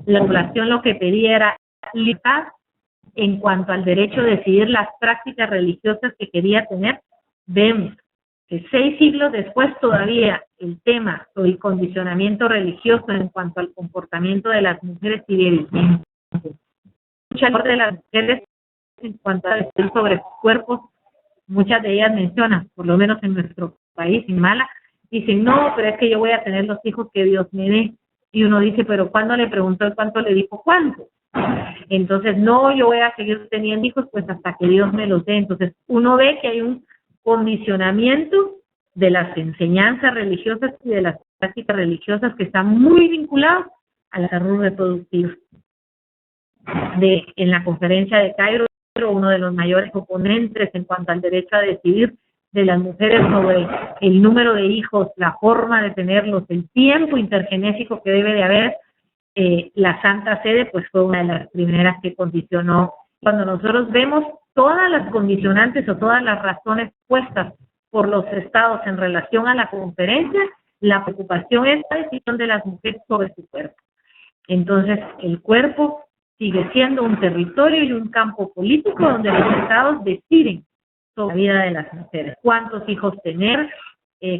la población lo que pedía era libertad en cuanto al derecho a decidir las prácticas religiosas que quería tener, vemos que 6 siglos después todavía el tema o el condicionamiento religioso en cuanto al comportamiento de las mujeres sigue vigente. Muchas de las mujeres en cuanto a decidir sobre sus cuerpos, muchas de ellas mencionan, por lo menos en nuestro país, en Mala, dicen, no, pero es que yo voy a tener los hijos que Dios me dé. Y uno dice, pero ¿cuándo le preguntó y cuánto le dijo cuánto? Entonces, no, yo voy a seguir teniendo hijos pues hasta que Dios me los dé. Entonces, uno ve que hay un condicionamiento de las enseñanzas religiosas y de las prácticas religiosas que están muy vinculados a la salud reproductiva. En la conferencia de Cairo, uno de los mayores oponentes en cuanto al derecho a decidir de las mujeres sobre el número de hijos, la forma de tenerlos, el tiempo intergenésico que debe de haber, la Santa Sede pues fue una de las primeras que condicionó. Cuando nosotros vemos todas las condicionantes o todas las razones puestas por los estados en relación a la conferencia, la preocupación es la decisión de las mujeres sobre su cuerpo. Entonces, el cuerpo sigue siendo un territorio y un campo político donde los estados deciden sobre la vida de las mujeres, cuántos hijos tener,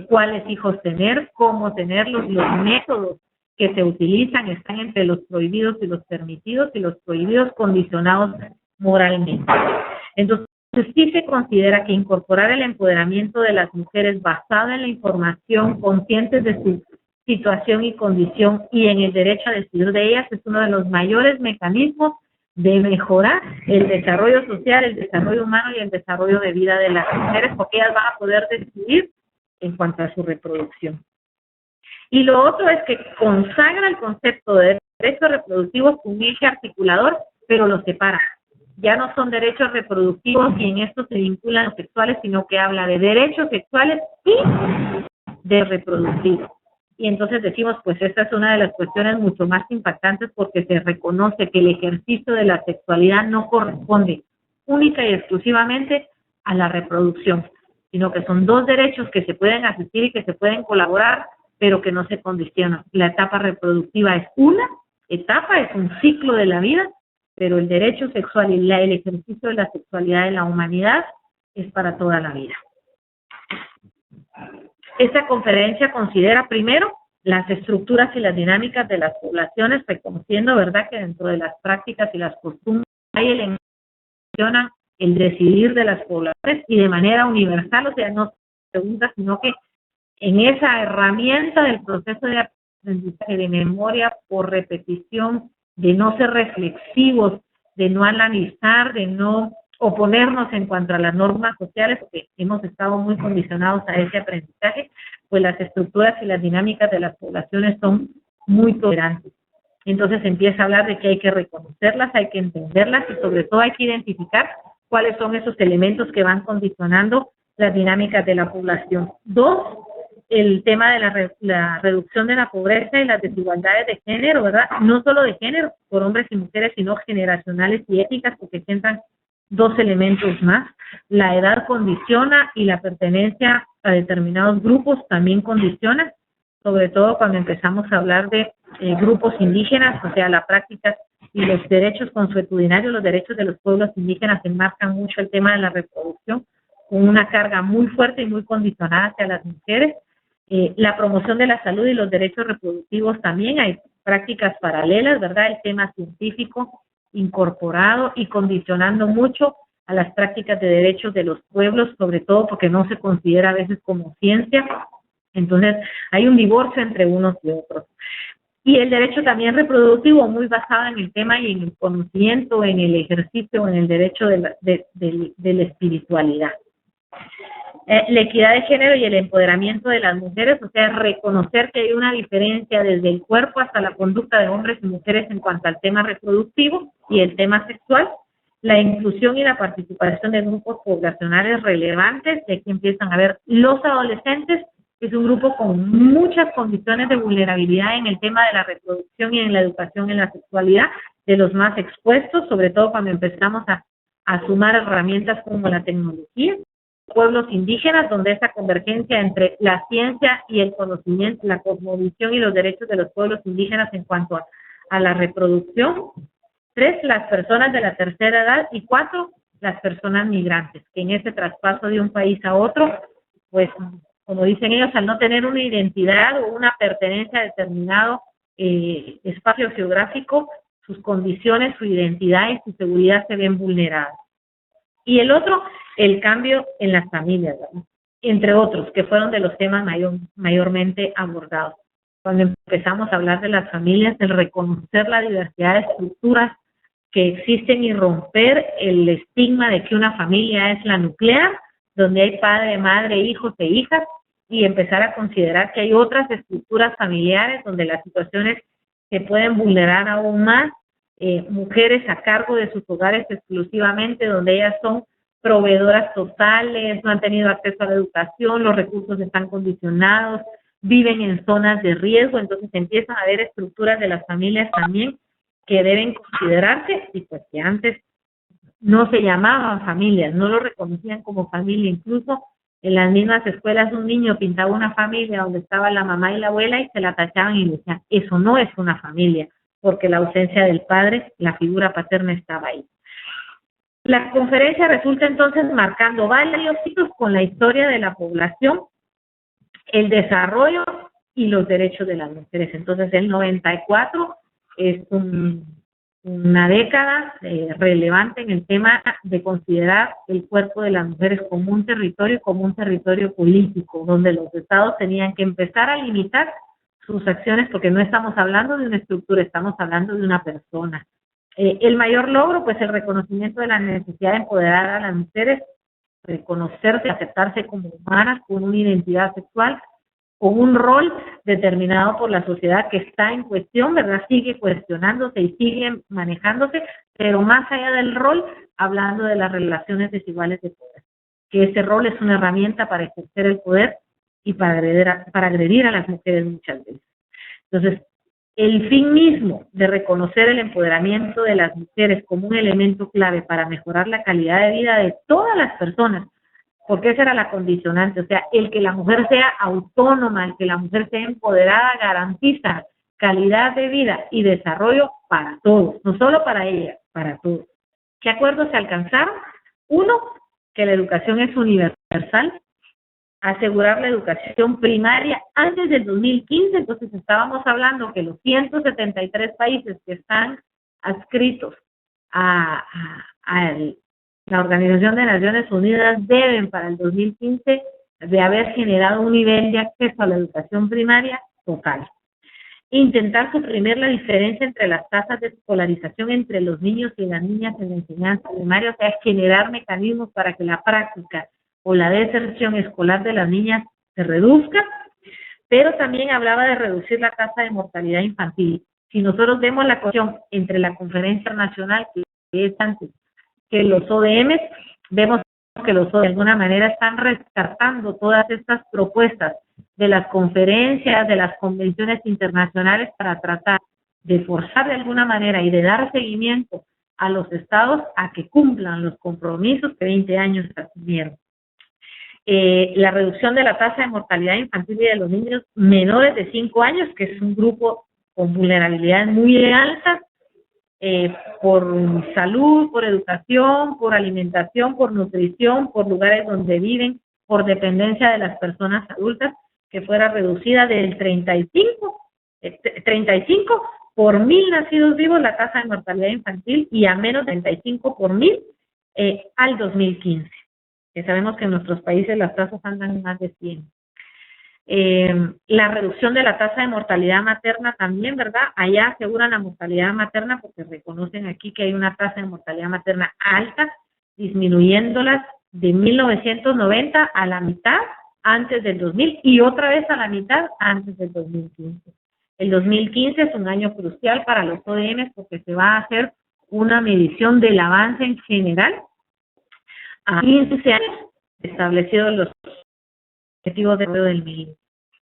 cuáles hijos tener, cómo tenerlos, los métodos que se utilizan están entre los prohibidos y los permitidos, y los prohibidos condicionados moralmente. Entonces, sí se considera que incorporar el empoderamiento de las mujeres basado en la información, conscientes de su situación y condición y en el derecho a decidir de ellas es uno de los mayores mecanismos de mejorar el desarrollo social, el desarrollo humano y el desarrollo de vida de las mujeres, porque ellas van a poder decidir en cuanto a su reproducción. Y lo otro es que consagra el concepto de derechos reproductivos como un eje articulador, pero lo separa. Ya no son derechos reproductivos y en esto se vinculan los sexuales, sino que habla de derechos sexuales y de reproductivos. Y entonces decimos, pues esta es una de las cuestiones mucho más impactantes porque se reconoce que el ejercicio de la sexualidad no corresponde única y exclusivamente a la reproducción, sino que son dos derechos que se pueden asistir y que se pueden colaborar, pero que no se condicionan. La etapa reproductiva es una etapa, es un ciclo de la vida, pero el derecho sexual y el ejercicio de la sexualidad en la humanidad es para toda la vida. Esta conferencia considera primero las estructuras y las dinámicas de las poblaciones, reconociendo, ¿verdad?, que dentro de las prácticas y las costumbres hay el decidir de las poblaciones y de manera universal, o sea, no se pregunta, sino que en esa herramienta del proceso de aprendizaje de memoria por repetición, de no ser reflexivos, de no analizar, de no oponernos en cuanto a las normas sociales, porque hemos estado muy condicionados a ese aprendizaje, pues las estructuras y las dinámicas de las poblaciones son muy tolerantes. Entonces empieza a hablar de que hay que reconocerlas, hay que entenderlas y sobre todo hay que identificar cuáles son esos elementos que van condicionando las dinámicas de la población. Dos, el tema de la reducción de la pobreza y las desigualdades de género, ¿verdad? No solo de género, por hombres y mujeres, sino generacionales y étnicas, porque entran dos elementos más. La edad condiciona y la pertenencia a determinados grupos también condiciona, sobre todo cuando empezamos a hablar de grupos indígenas, o sea, la práctica y los derechos consuetudinarios, los derechos de los pueblos indígenas enmarcan mucho el tema de la reproducción, con una carga muy fuerte y muy condicionada hacia las mujeres. La promoción de la salud y los derechos reproductivos también, hay prácticas paralelas, ¿verdad? El tema científico incorporado y condicionando mucho a las prácticas de derechos de los pueblos, sobre todo porque no se considera a veces como ciencia. Entonces, hay un divorcio entre unos y otros. Y el derecho también reproductivo, muy basado en el tema y en el conocimiento, en el ejercicio, en el derecho de la espiritualidad. La equidad de género y el empoderamiento de las mujeres, o sea, reconocer que hay una diferencia desde el cuerpo hasta la conducta de hombres y mujeres en cuanto al tema reproductivo y el tema sexual, la inclusión y la participación de grupos poblacionales relevantes, y aquí empiezan a ver los adolescentes, que es un grupo con muchas condiciones de vulnerabilidad en el tema de la reproducción y en la educación en la sexualidad, de los más expuestos, sobre todo cuando empezamos a sumar herramientas como la tecnología. Pueblos indígenas, donde esa convergencia entre la ciencia y el conocimiento, la cosmovisión y los derechos de los pueblos indígenas en cuanto a la reproducción. 3, las personas de la tercera edad. Y 4, las personas migrantes, que en ese traspaso de un país a otro, pues, como dicen ellos, al no tener una identidad o una pertenencia a determinado espacio geográfico, sus condiciones, su identidad y su seguridad se ven vulneradas. Y el otro, el cambio en las familias, ¿verdad?, entre otros, que fueron de los temas mayormente abordados. cuando empezamos a hablar de las familias, el reconocer la diversidad de estructuras que existen y romper el estigma de que una familia es la nuclear, donde hay padre, madre, hijos e hijas, y empezar a considerar que hay otras estructuras familiares donde las situaciones se pueden vulnerar aún más, mujeres a cargo de sus hogares exclusivamente, donde ellas son proveedoras totales, no han tenido acceso a la educación, los recursos están condicionados, viven en zonas de riesgo, entonces empiezan a haber estructuras de las familias también que deben considerarse y pues que antes no se llamaban familias, no lo reconocían como familia, incluso en las mismas escuelas un niño pintaba una familia donde estaba la mamá y la abuela y se la tachaban y decían, eso no es una familia, porque la ausencia del padre, la figura paterna estaba ahí. La conferencia resulta entonces marcando varios hitos con la historia de la población, el desarrollo y los derechos de las mujeres. Entonces el 94 es una década relevante en el tema de considerar el cuerpo de las mujeres como un territorio político, donde los estados tenían que empezar a limitar sus acciones, porque no estamos hablando de una estructura, estamos hablando de una persona. El mayor logro, pues el reconocimiento de la necesidad de empoderar a las mujeres, reconocerse, aceptarse como humanas, con una identidad sexual, con un rol determinado por la sociedad que está en cuestión, ¿verdad? Sigue cuestionándose y sigue manejándose, pero más allá del rol, hablando de las relaciones desiguales de poder, que ese rol es una herramienta para ejercer el poder y para agredir a las mujeres muchas veces. Entonces, el fin mismo de reconocer el empoderamiento de las mujeres como un elemento clave para mejorar la calidad de vida de todas las personas, porque esa era la condicionante, o sea, el que la mujer sea autónoma, el que la mujer sea empoderada, garantiza calidad de vida y desarrollo para todos, no solo para ella, para todos. ¿Qué acuerdos se alcanzaron? Uno, que la educación es universal, asegurar la educación primaria antes del 2015, entonces estábamos hablando que los 173 países que están adscritos a la Organización de Naciones Unidas deben para el 2015 de haber generado un nivel de acceso a la educación primaria total. Intentar suprimir la diferencia entre las tasas de escolarización entre los niños y las niñas en la enseñanza primaria, o sea, generar mecanismos para que la práctica o la deserción escolar de las niñas se reduzca, pero también hablaba de reducir la tasa de mortalidad infantil. Si nosotros vemos la cuestión entre la conferencia internacional, que es antes que los ODM, vemos que los ODM de alguna manera están rescatando todas estas propuestas de las conferencias, de las convenciones internacionales para tratar de forzar de alguna manera y de dar seguimiento a los estados a que cumplan los compromisos que 20 años asumieron. La reducción de la tasa de mortalidad infantil y de los niños menores de 5 años, que es un grupo con vulnerabilidades muy altas, por salud, por educación, por alimentación, por nutrición, por lugares donde viven, por dependencia de las personas adultas, que fuera reducida del 35 por 1.000 nacidos vivos la tasa de mortalidad infantil y a menos de 35 por 1.000 al 2015. Que sabemos que en nuestros países las tasas andan en más de 100. La reducción de la tasa de mortalidad materna también, ¿verdad? Allá aseguran la mortalidad materna porque reconocen aquí que hay una tasa de mortalidad materna alta, disminuyéndolas de 1990 a la mitad antes del 2000 y otra vez a la mitad antes del 2015. El 2015 es un año crucial para los ODM porque se va a hacer una medición del avance en general a 15 años establecidos los objetivos de desarrollo del milenio.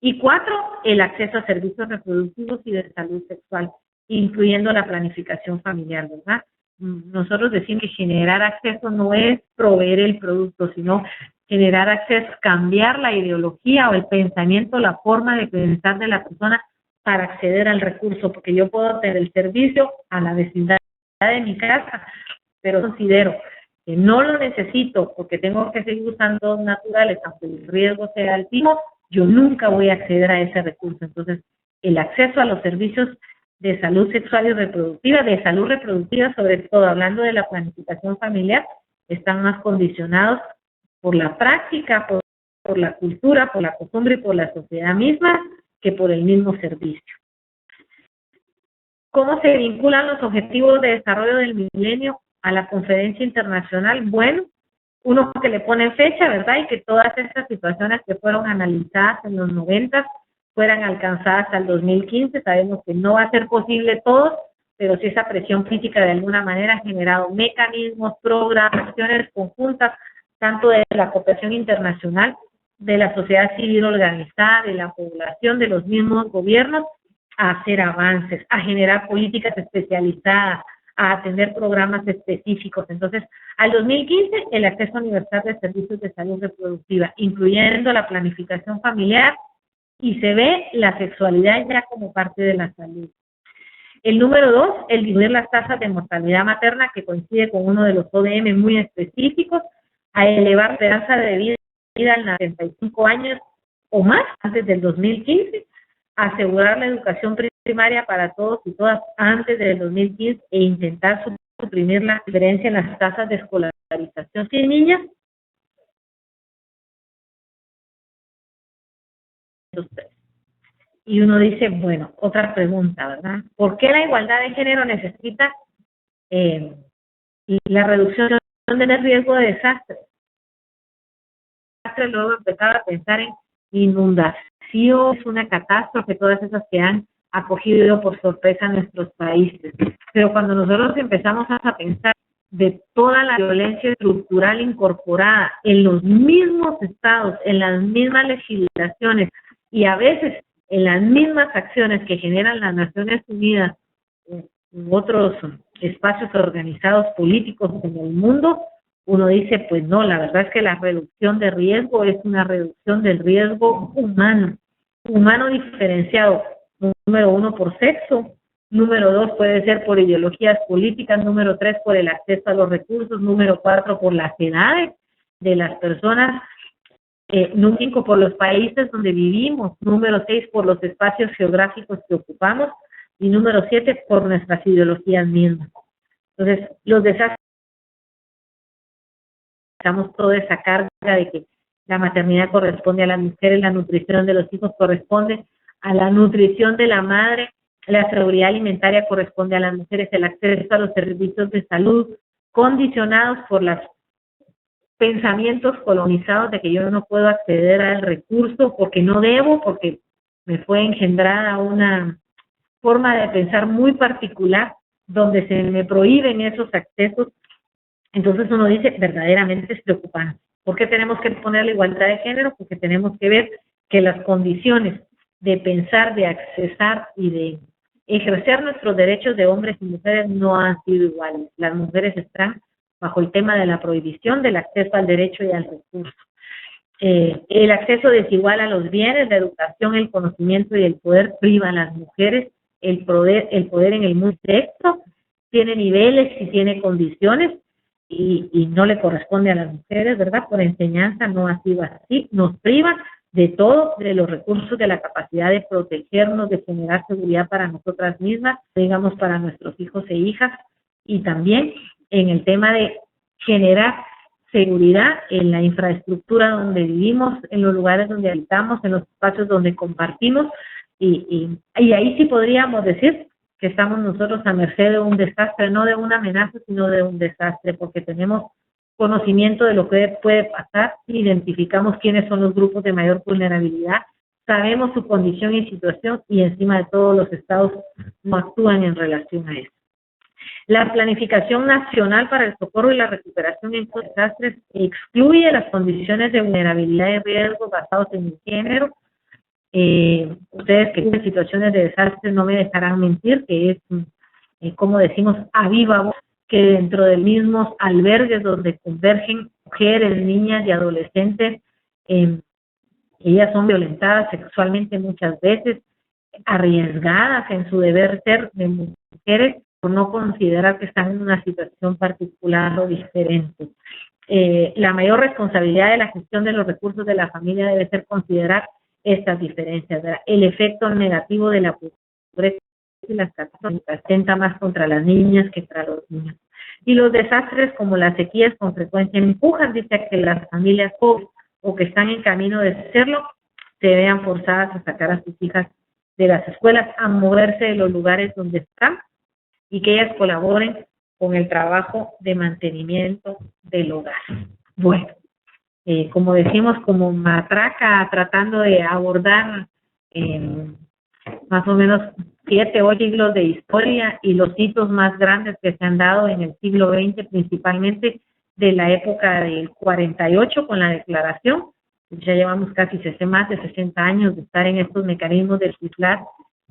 Y 4, el acceso a servicios reproductivos y de salud sexual, incluyendo la planificación familiar, ¿verdad? Nosotros decimos que generar acceso no es proveer el producto, sino generar acceso, cambiar la ideología o el pensamiento, la forma de pensar de la persona para acceder al recurso, porque yo puedo tener el servicio a la vecindad de mi casa, pero considero que no lo necesito porque tengo que seguir usando naturales, aunque el riesgo sea altísimo, yo nunca voy a acceder a ese recurso. Entonces, el acceso a los servicios de salud sexual y reproductiva, de salud reproductiva sobre todo, hablando de la planificación familiar, están más condicionados por la práctica, por la cultura, por la costumbre y por la sociedad misma, que por el mismo servicio. ¿Cómo se vinculan los objetivos de desarrollo del milenio a la conferencia internacional? Bueno, uno que le pone fecha, ¿verdad? Y que todas estas situaciones que fueron analizadas en los 90 fueran alcanzadas al 2015. Sabemos que no va a ser posible todo, pero sí esa presión crítica de alguna manera ha generado mecanismos, programaciones conjuntas, tanto de la cooperación internacional, de la sociedad civil organizada, de la población, de los mismos gobiernos, a hacer avances, a generar políticas especializadas, a atender programas específicos. Entonces, al 2015, el acceso universal de servicios de salud reproductiva, incluyendo la planificación familiar, y se ve la sexualidad ya como parte de la salud. El número 2, el disminuir las tasas de mortalidad materna, que coincide con uno de los ODM muy específicos, a elevar la esperanza de vida a 75 años o más antes del 2015, asegurar la educación primaria para todos y todas antes del 2015 e intentar suprimir la diferencia en las tasas de escolarización de niñas. Y uno dice, bueno, otra pregunta, ¿verdad? ¿Por qué la igualdad de género necesita la reducción de riesgo de desastre? Luego empezar a pensar en inundación, es una catástrofe, todas esas que han acogido por sorpresa a nuestros países. Pero cuando nosotros empezamos a pensar de toda la violencia estructural incorporada en los mismos estados, en las mismas legislaciones y a veces en las mismas acciones que generan las Naciones Unidas u otros espacios organizados políticos en el mundo, uno dice, pues no, la verdad es que la reducción de riesgo es una reducción del riesgo humano diferenciado, número 1 por sexo, número 2 puede ser por ideologías políticas, número 3 por el acceso a los recursos, número 4 por las edades de las personas, número 5 por los países donde vivimos, número 6 por los espacios geográficos que ocupamos y número 7 por nuestras ideologías mismas. Entonces, los desastres, estamos toda esa carga de que la maternidad corresponde a las mujeres, la nutrición de los hijos corresponde a la nutrición de la madre, la seguridad alimentaria corresponde a las mujeres, el acceso a los servicios de salud condicionados por los pensamientos colonizados de que yo no puedo acceder al recurso porque no debo, porque me fue engendrada una forma de pensar muy particular donde se me prohíben esos accesos. Entonces uno dice, verdaderamente es preocupante. ¿Por qué tenemos que poner la igualdad de género? Porque tenemos que ver que las condiciones de pensar, de accesar y de ejercer nuestros derechos de hombres y mujeres no han sido iguales. Las mujeres están bajo el tema de la prohibición del acceso al derecho y al recurso. El acceso desigual a los bienes, la educación, el conocimiento y el poder priva a las mujeres. El poder en el mundo directo tiene niveles y tiene condiciones y no le corresponde a las mujeres, ¿verdad? Por enseñanza no ha sido así, nos privan de todo, de los recursos, de la capacidad de protegernos, de generar seguridad para nosotras mismas, digamos para nuestros hijos e hijas, y también en el tema de generar seguridad en la infraestructura donde vivimos, en los lugares donde habitamos, en los espacios donde compartimos, y ahí sí podríamos decir que estamos nosotros a merced de un desastre, no de una amenaza, sino de un desastre, porque tenemos conocimiento de lo que puede pasar, identificamos quiénes son los grupos de mayor vulnerabilidad, sabemos su condición y situación y encima de todo los estados no actúan en relación a eso. La planificación nacional para el socorro y la recuperación en desastres excluye las condiciones de vulnerabilidad y riesgo basados en el género. Ustedes que tienen situaciones de desastres no me dejarán mentir que es, como decimos, a viva voz, que dentro de mismos albergues donde convergen mujeres, niñas y adolescentes, ellas son violentadas sexualmente muchas veces, arriesgadas en su deber ser de mujeres por no considerar que están en una situación particular o diferente. La mayor responsabilidad de la gestión de los recursos de la familia debe ser considerar estas diferencias, ¿verdad? El efecto negativo de la pobreza y las catástrofes atenta más contra las niñas que contra los niños. Y los desastres como las sequías con frecuencia empujan, dice, que las familias pobres o que están en camino de serlo se vean forzadas a sacar a sus hijas de las escuelas, a moverse de los lugares donde están y que ellas colaboren con el trabajo de mantenimiento del hogar. Bueno, como decimos, como matraca, tratando de abordar más o menos 7 o 8 siglos de historia y los hitos más grandes que se han dado en el siglo XX, principalmente de la época del 48 con la declaración. Ya llevamos casi más de 60 años de estar en estos mecanismos de legislar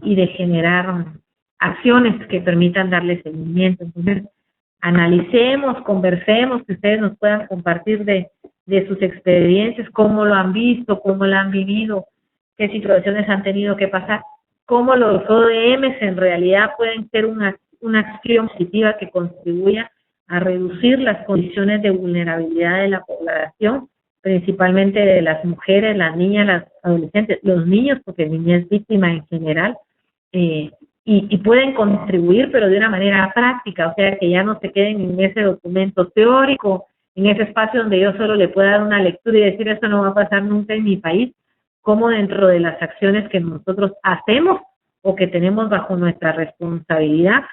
y de generar acciones que permitan darle seguimiento. Entonces, analicemos, conversemos, que ustedes nos puedan compartir de sus experiencias, cómo lo han visto, cómo lo han vivido, qué situaciones han tenido que pasar, cómo los ODMs en realidad pueden ser una acción positiva que contribuya a reducir las condiciones de vulnerabilidad de la población, principalmente de las mujeres, las niñas, las adolescentes, los niños, porque el niño es víctima en general, y pueden contribuir, pero de una manera práctica, o sea, que ya no se queden en ese documento teórico, en ese espacio donde yo solo le pueda dar una lectura y decir esto no va a pasar nunca en mi país, como dentro de las acciones que nosotros hacemos o que tenemos bajo nuestra responsabilidad,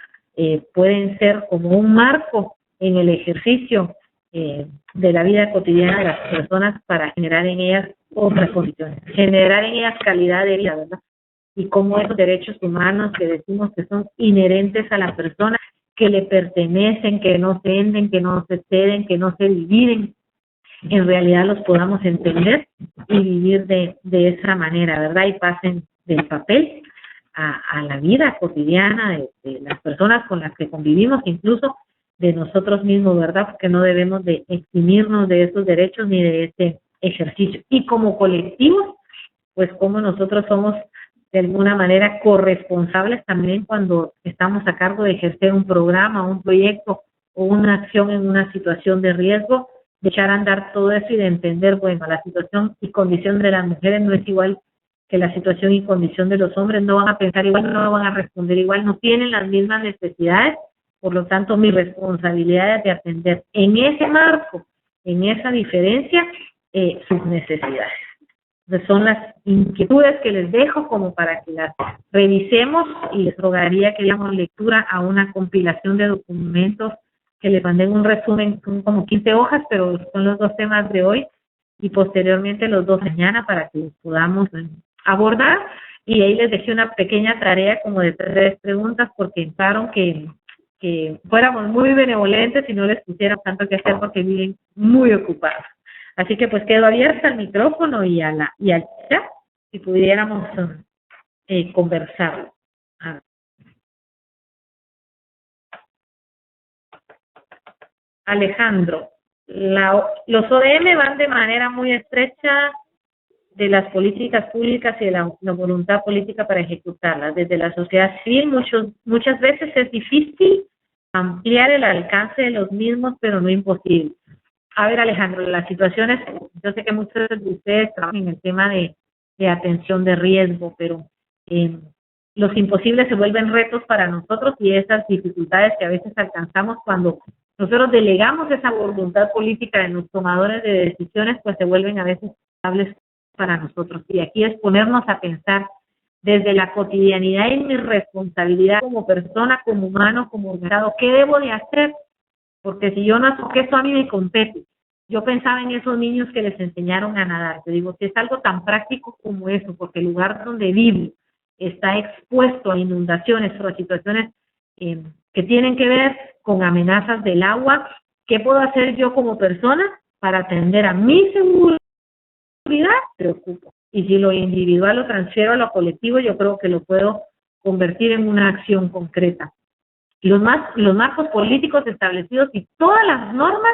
pueden ser como un marco en el ejercicio de la vida cotidiana de las personas para generar en ellas otras condiciones, generar en ellas calidad de vida, ¿verdad? Y cómo esos derechos humanos que decimos que son inherentes a la persona, que le pertenecen, que no se venden, que no se ceden, que no se dividen, en realidad los podamos entender y vivir de esa manera, ¿verdad? Y pasen del papel a la vida cotidiana de las personas con las que convivimos, incluso de nosotros mismos, ¿verdad? Porque no debemos de eximirnos de esos derechos ni de ese ejercicio. Y como colectivos, pues como nosotros somos de alguna manera corresponsables también cuando estamos a cargo de ejercer un programa, un proyecto o una acción en una situación de riesgo, de echar a andar todo eso y de entender, bueno, la situación y condición de las mujeres no es igual que la situación y condición de los hombres, no van a pensar igual, no van a responder igual, no tienen las mismas necesidades, por lo tanto mi responsabilidad es de atender en ese marco, en esa diferencia, sus necesidades. Entonces son las inquietudes que les dejo como para que las revisemos y les rogaría que diéramos lectura a una compilación de documentos que les manden un resumen, son como 15 hojas, pero son los 2 temas de hoy y posteriormente los 2 mañana para que los podamos abordar. Y ahí les dejé una pequeña tarea como de 3 preguntas porque pensaron que fuéramos muy benevolentes y no les pusiéramos tanto que hacer porque viven muy ocupados. Así que pues quedo abierta al micrófono y al chat si pudiéramos conversar. Alejandro, los ODM van de manera muy estrecha de las políticas públicas y de la voluntad política para ejecutarlas. Desde la sociedad civil muchas veces es difícil ampliar el alcance de los mismos, pero no imposible. A ver, Alejandro, las situaciones, yo sé que muchos de ustedes trabajan en el tema de atención de riesgo, pero los imposibles se vuelven retos para nosotros y esas dificultades que a veces alcanzamos cuando nosotros delegamos esa voluntad política en los tomadores de decisiones, pues se vuelven a veces estables para nosotros. Y aquí es ponernos a pensar desde la cotidianidad y mi responsabilidad como persona, como humano, como organizado, ¿qué debo de hacer? Porque si yo no hago que eso a mí me compete. Yo pensaba en esos niños que les enseñaron a nadar. Te digo, que es algo tan práctico como eso, porque el lugar donde vivo está expuesto a inundaciones o a situaciones que tienen que ver con amenazas del agua. ¿Qué puedo hacer yo como persona para atender a mi seguridad? Preocupo. Y si lo individual lo transfiero a lo colectivo, yo creo que lo puedo convertir en una acción concreta. Los marcos políticos establecidos y todas las normas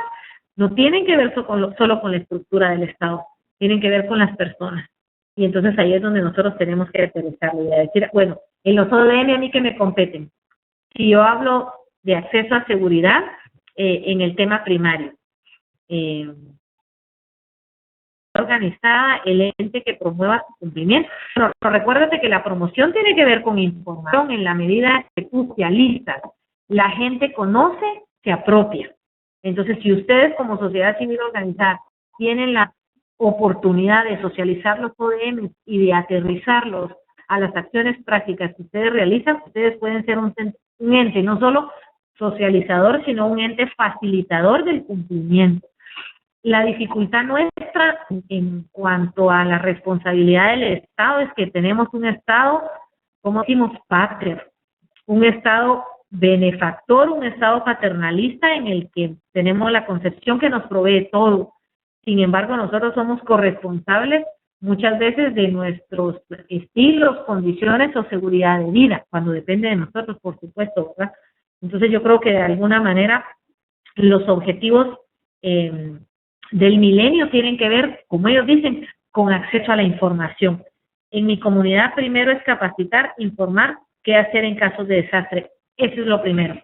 no tienen que ver solo con la estructura del Estado, tienen que ver con las personas. Y entonces ahí es donde nosotros tenemos que aterrizarlo y decir, bueno, en los ODM a mí que me competen. Si yo hablo de acceso a seguridad en el tema primario, organizada, el ente que promueva su cumplimiento. Pero recuérdate que la promoción tiene que ver con información en la medida que tú realizas. La gente conoce, se apropia. Entonces, si ustedes como sociedad civil organizada tienen la oportunidad de socializar los ODM y de aterrizarlos a las acciones prácticas que ustedes realizan, ustedes pueden ser un ente no solo socializador, sino un ente facilitador del cumplimiento. La dificultad nuestra en cuanto a la responsabilidad del Estado es que tenemos un Estado, como decimos, pater, un Estado benefactor, un Estado paternalista en el que tenemos la concepción que nos provee todo. Sin embargo, nosotros somos corresponsables muchas veces de nuestros estilos, condiciones o seguridad de vida, cuando depende de nosotros, por supuesto, ¿verdad? Entonces yo creo que de alguna manera los objetivos del milenio tienen que ver, como ellos dicen, con acceso a la información. En mi comunidad primero es capacitar, informar, qué hacer en casos de desastre. Eso es lo primero.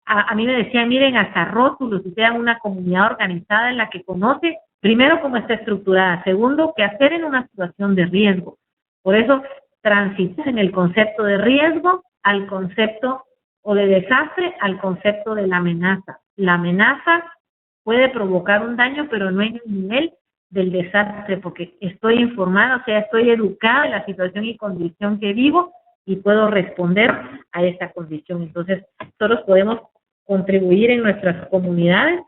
A mí me decían, miren, hasta rótulos, si sean una comunidad organizada en la que conoce, primero, cómo está estructurada, segundo, qué hacer en una situación de riesgo. Por eso, transitas en el concepto de riesgo al concepto o de desastre al concepto de la amenaza. La amenaza puede provocar un daño, pero no en el nivel del desastre, porque estoy informada, o sea, estoy educada en la situación y condición que vivo y puedo responder a esa condición. Entonces, nosotros podemos contribuir en nuestras comunidades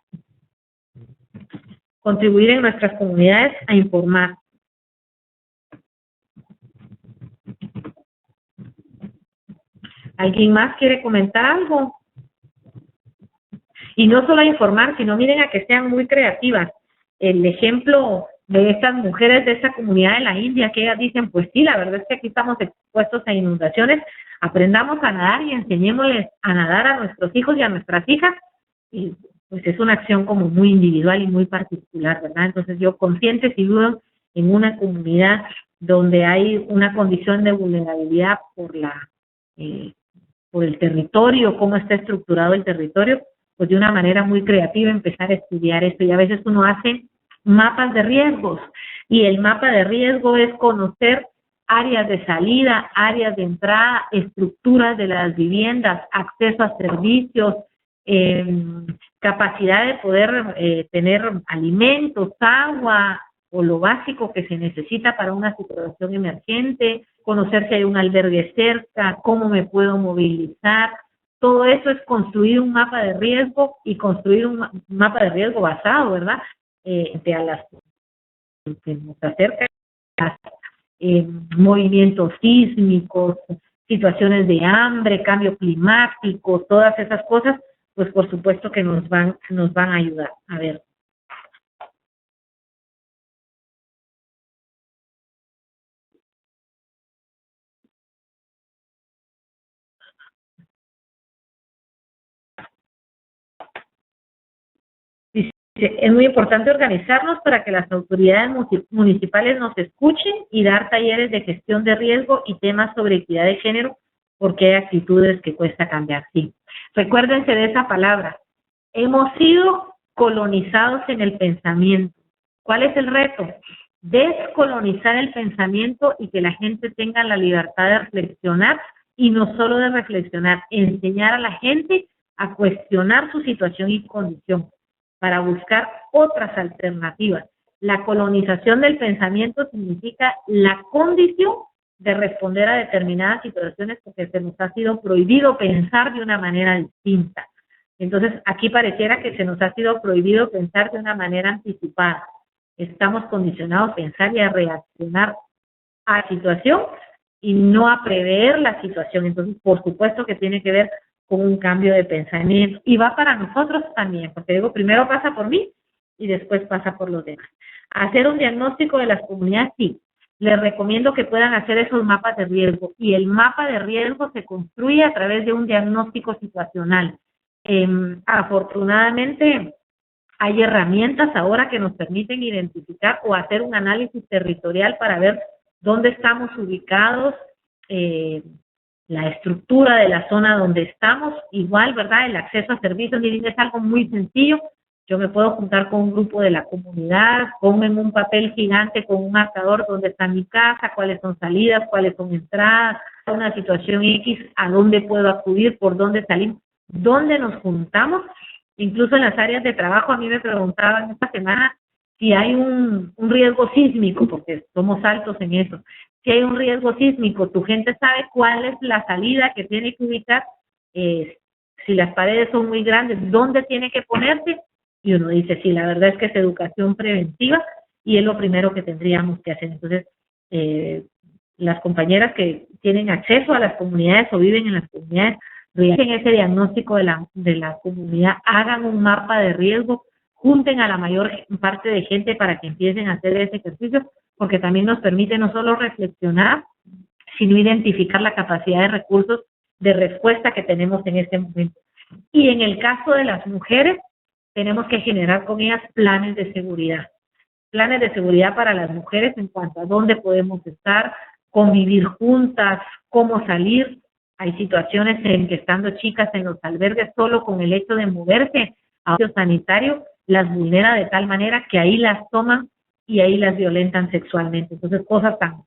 a informar. ¿Alguien más quiere comentar algo? Y no solo a informar, sino miren a que sean muy creativas. El ejemplo de estas mujeres de esa comunidad de la India, que ellas dicen, pues sí, la verdad es que aquí estamos expuestos a inundaciones, aprendamos a nadar y enseñémosles a nadar a nuestros hijos y a nuestras hijas, y pues es una acción como muy individual y muy particular, ¿verdad? Entonces yo, consciente si dudo en una comunidad donde hay una condición de vulnerabilidad por el territorio, cómo está estructurado el territorio, pues de una manera muy creativa empezar a estudiar esto. Y a veces uno hace mapas de riesgos, y el mapa de riesgo es conocer áreas de salida, áreas de entrada, estructuras de las viviendas, acceso a servicios, capacidad de poder tener alimentos, agua o lo básico que se necesita para una situación emergente, conocer si hay un albergue cerca, cómo me puedo movilizar. Todo eso es construir un mapa de riesgo y construir un mapa de riesgo basado, ¿verdad? De a las que nos acercan, movimientos sísmicos, situaciones de hambre, cambio climático, todas esas cosas, pues por supuesto que nos van a ayudar. A ver. Es muy importante organizarnos para que las autoridades municipales nos escuchen y dar talleres de gestión de riesgo y temas sobre equidad de género, porque hay actitudes que cuesta cambiar. Sí, recuérdense de esa palabra. Hemos sido colonizados en el pensamiento. ¿Cuál es el reto? Descolonizar el pensamiento y que la gente tenga la libertad de reflexionar, y no solo de reflexionar, enseñar a la gente a cuestionar su situación y condición, para buscar otras alternativas. La colonización del pensamiento significa la condición de responder a determinadas situaciones porque se nos ha sido prohibido pensar de una manera distinta. Entonces, aquí pareciera que se nos ha sido prohibido pensar de una manera anticipada. Estamos condicionados a pensar y a reaccionar a la situación y no a prever la situación. Entonces, por supuesto que tiene que ver con un cambio de pensamiento, y va para nosotros también, porque digo, primero pasa por mí y después pasa por los demás. Hacer un diagnóstico de las comunidades, sí, les recomiendo que puedan hacer esos mapas de riesgo, y el mapa de riesgo se construye a través de un diagnóstico situacional. Afortunadamente hay herramientas ahora que nos permiten identificar o hacer un análisis territorial para ver dónde estamos ubicados, la estructura de la zona donde estamos, igual, ¿verdad? El acceso a servicios, miren, es algo muy sencillo. Yo me puedo juntar con un grupo de la comunidad, ponme en un papel gigante con un marcador dónde está mi casa, cuáles son salidas, cuáles son entradas, una situación X, a dónde puedo acudir, por dónde salir, dónde nos juntamos. Incluso en las áreas de trabajo, a mí me preguntaban esta semana si hay un riesgo sísmico, porque somos altos en eso, si hay un riesgo sísmico, tu gente sabe cuál es la salida que tiene que ubicar, si las paredes son muy grandes, dónde tiene que ponerse, y uno dice, sí, la verdad es que es educación preventiva y es lo primero que tendríamos que hacer. Entonces, las compañeras que tienen acceso a las comunidades o viven en las comunidades, realicen ese diagnóstico de la comunidad, hagan un mapa de riesgo, junten a la mayor parte de gente para que empiecen a hacer ese ejercicio, porque también nos permite no solo reflexionar, sino identificar la capacidad de recursos de respuesta que tenemos en este momento. Y en el caso de las mujeres, tenemos que generar con ellas planes de seguridad para las mujeres en cuanto a dónde podemos estar, convivir juntas, cómo salir. Hay situaciones en que estando chicas en los albergues, solo con el hecho de moverse a un sanitario, las vulnera de tal manera que ahí las toman y ahí las violentan sexualmente. Entonces, cosas tan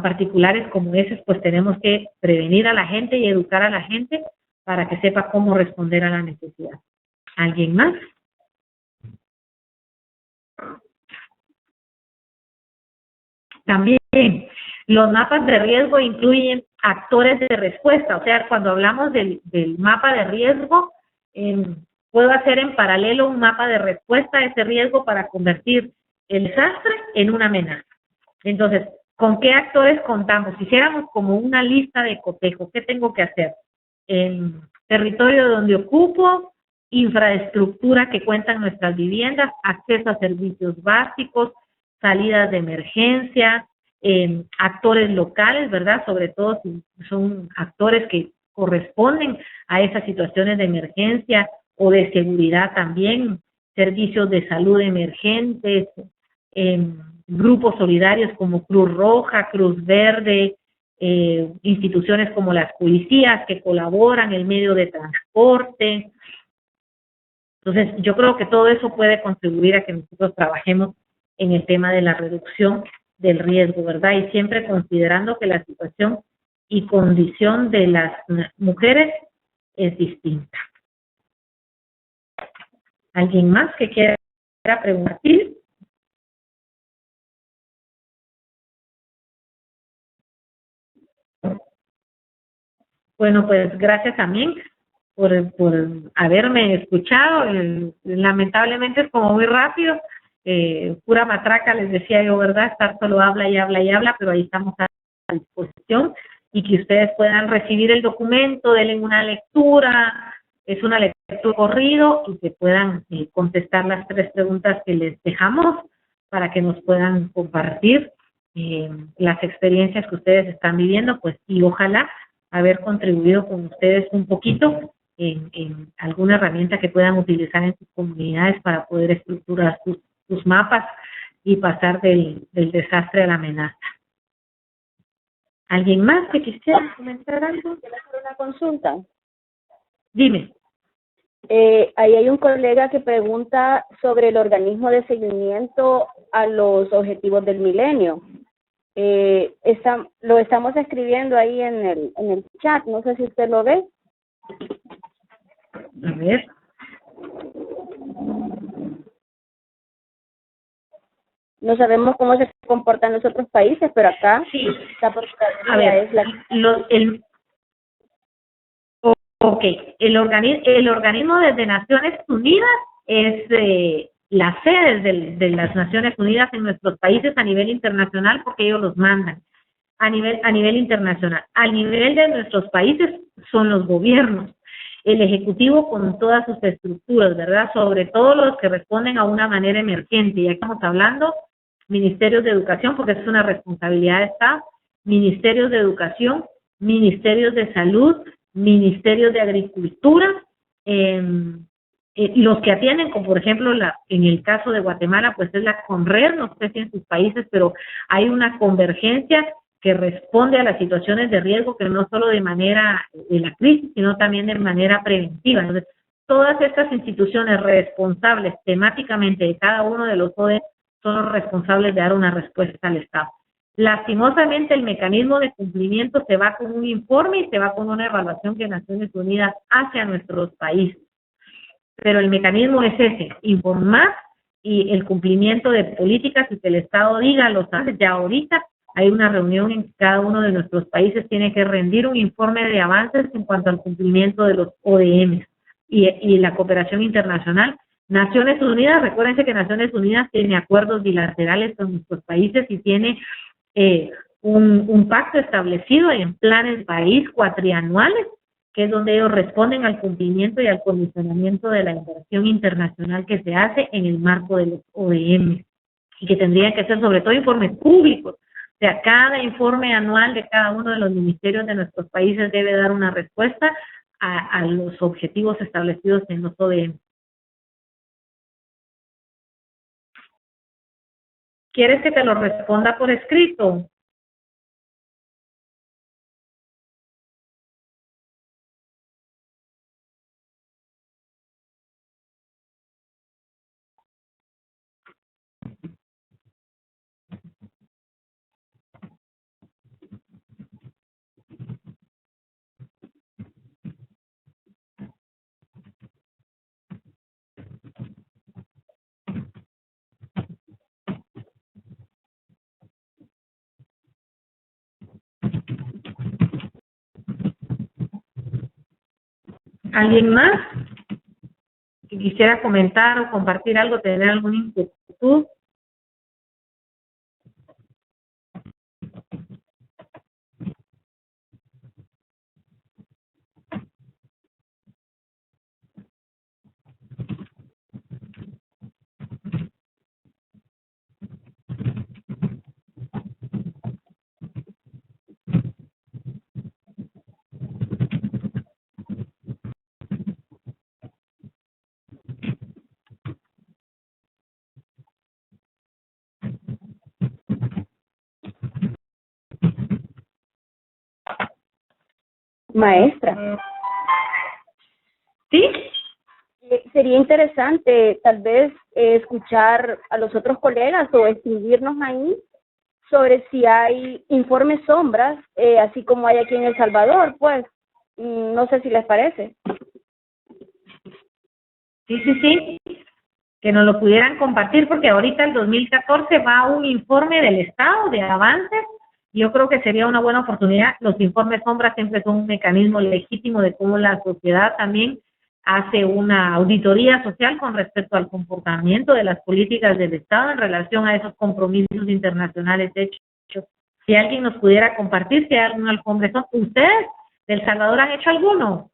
particulares como esas, pues tenemos que prevenir a la gente y educar a la gente para que sepa cómo responder a la necesidad. ¿Alguien más? También los mapas de riesgo incluyen actores de respuesta, o sea, cuando hablamos del mapa de riesgo, puedo hacer en paralelo un mapa de respuesta a ese riesgo para convertir el desastre en una amenaza. Entonces, ¿con qué actores contamos? Si hiciéramos como una lista de cotejo, ¿qué tengo que hacer? En territorio donde ocupo, infraestructura que cuentan nuestras viviendas, acceso a servicios básicos, salidas de emergencia, actores locales, ¿verdad? Sobre todo si son actores que corresponden a esas situaciones de emergencia o de seguridad también, servicios de salud emergentes, grupos solidarios como Cruz Roja, Cruz Verde, instituciones como las policías que colaboran, el medio de transporte. Entonces, yo creo que todo eso puede contribuir a que nosotros trabajemos en el tema de la reducción del riesgo, ¿verdad? Y siempre considerando que la situación y condición de las mujeres es distinta. ¿Alguien más que quiera preguntar? Bueno, pues gracias también por haberme escuchado. Lamentablemente es como muy rápido, pura matraca, les decía yo, ¿verdad? Estar solo habla y habla y habla, pero ahí estamos a disposición y que ustedes puedan recibir el documento, denle una lectura, es una lectura corrido y que puedan contestar las 3 preguntas que les dejamos para que nos puedan compartir las experiencias que ustedes están viviendo, pues, y ojalá haber contribuido con ustedes un poquito en alguna herramienta que puedan utilizar en sus comunidades para poder estructurar sus mapas y pasar del desastre a la amenaza. ¿Alguien más que quisiera comentar algo? ¿Quiero hacer una consulta? Dime. Ahí hay un colega que pregunta sobre el organismo de seguimiento a los objetivos del milenio. Lo estamos escribiendo ahí en el chat, no sé si usted lo ve. A ver. No sabemos cómo se comportan los otros países, pero acá sí. la Procuraduría a ver, es la... Ok, el organismo de Naciones Unidas es la sede de las Naciones Unidas en nuestros países a nivel internacional porque ellos los mandan a nivel internacional. A nivel de nuestros países son los gobiernos, el Ejecutivo con todas sus estructuras, ¿verdad? Sobre todo los que responden a una manera emergente. Ya estamos hablando ministerios de educación, porque es una responsabilidad de Estado, ministerios de educación, ministerios de salud, ministerios de agricultura, los que atienden, como por ejemplo en el caso de Guatemala, pues es la CONRED, no sé si en sus países, pero hay una convergencia que responde a las situaciones de riesgo, que no solo de manera de la crisis, sino también de manera preventiva. Entonces, todas estas instituciones responsables temáticamente de cada uno de los ODS son los responsables de dar una respuesta al Estado. Lastimosamente, el mecanismo de cumplimiento se va con un informe y se va con una evaluación que Naciones Unidas hace a nuestros países. Pero el mecanismo es ese, informar y el cumplimiento de políticas y que el Estado diga los hace. Ya ahorita hay una reunión en que cada uno de nuestros países tiene que rendir un informe de avances en cuanto al cumplimiento de los ODM y la cooperación internacional. Naciones Unidas, recuérdense que Naciones Unidas tiene acuerdos bilaterales con nuestros países y tiene un pacto establecido en planes de país cuatrianuales, que es donde ellos responden al cumplimiento y al condicionamiento de la inversión internacional que se hace en el marco de los ODM, y que tendrían que ser sobre todo informes públicos. O sea, cada informe anual de cada uno de los ministerios de nuestros países debe dar una respuesta a los objetivos establecidos en los ODM. ¿Quieres que te lo responda por escrito? ¿Alguien más que quisiera comentar o compartir algo, tener alguna inquietud? Maestra, ¿Sí? sería interesante tal vez escuchar a los otros colegas o escribirnos ahí sobre si hay informes sombras, así como hay aquí en El Salvador, pues, no sé si les parece. Sí, que nos lo pudieran compartir, porque ahorita el 2014 va un informe del Estado de avances. Yo creo que sería una buena oportunidad. Los informes sombras siempre son un mecanismo legítimo de cómo la sociedad también hace una auditoría social con respecto al comportamiento de las políticas del Estado en relación a esos compromisos internacionales hechos. Si alguien nos pudiera compartir, si hay algún informe sombra. ¿Ustedes de El Salvador han hecho alguno?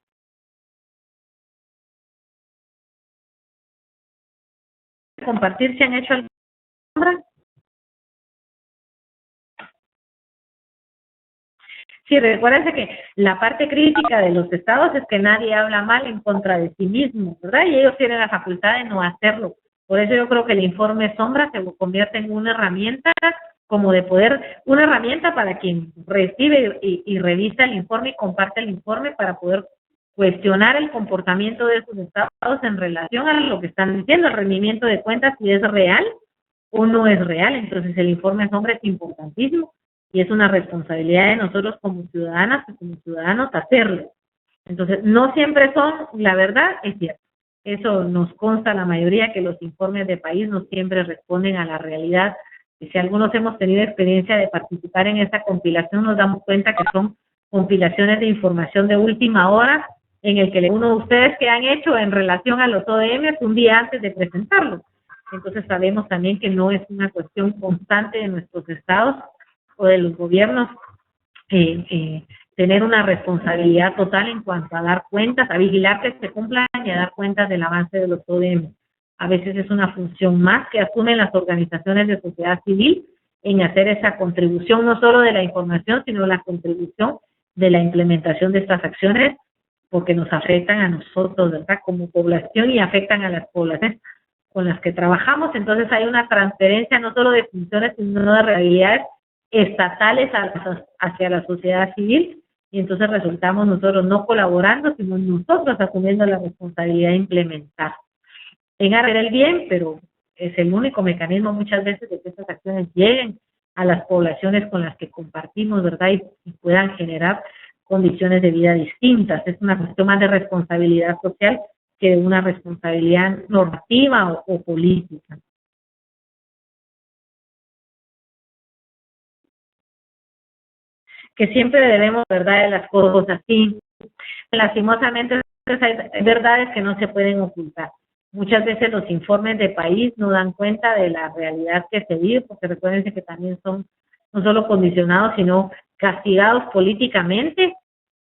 Compartir si han hecho alguna sombra. Sí, recuérdense que la parte crítica de los estados es que nadie habla mal en contra de sí mismo, ¿verdad? Y ellos tienen la facultad de no hacerlo. Por eso yo creo que el informe sombra se convierte en una herramienta como de poder, una herramienta para quien recibe y revisa el informe y comparte el informe para poder cuestionar el comportamiento de esos estados en relación a lo que están diciendo, el rendimiento de cuentas, si es real o no es real. Entonces el informe sombra es importantísimo y es una responsabilidad de nosotros como ciudadanas y como ciudadanos hacerlo. Entonces, no siempre son, la verdad, es cierto. Eso nos consta la mayoría, que los informes de país no siempre responden a la realidad. Y si algunos hemos tenido experiencia de participar en esta compilación, nos damos cuenta que son compilaciones de información de última hora, en el que uno de ustedes que han hecho en relación a los ODM un día antes de presentarlo. Entonces sabemos también que no es una cuestión constante de nuestros estados o de los gobiernos tener una responsabilidad total en cuanto a dar cuentas, a vigilar que se cumplan y a dar cuentas del avance de los ODM. A veces es una función más que asumen las organizaciones de sociedad civil en hacer esa contribución, no solo de la información, sino la contribución de la implementación de estas acciones, porque nos afectan a nosotros, ¿verdad?, como población, y afectan a las poblaciones con las que trabajamos. Entonces hay una transferencia no solo de funciones, sino de realidades estatales hacia la sociedad civil, y entonces resultamos nosotros no colaborando, sino nosotros asumiendo la responsabilidad de implementar en hacer el bien, pero es el único mecanismo muchas veces de que estas acciones lleguen a las poblaciones con las que compartimos, ¿verdad? Y puedan generar condiciones de vida distintas. Es una cuestión más de responsabilidad social que de una responsabilidad normativa o política. que siempre debemos verdad de las cosas así. Lastimosamente hay verdades que no se pueden ocultar. Muchas veces los informes de país no dan cuenta de la realidad que se vive, porque recuerden que también son no solo condicionados, sino castigados políticamente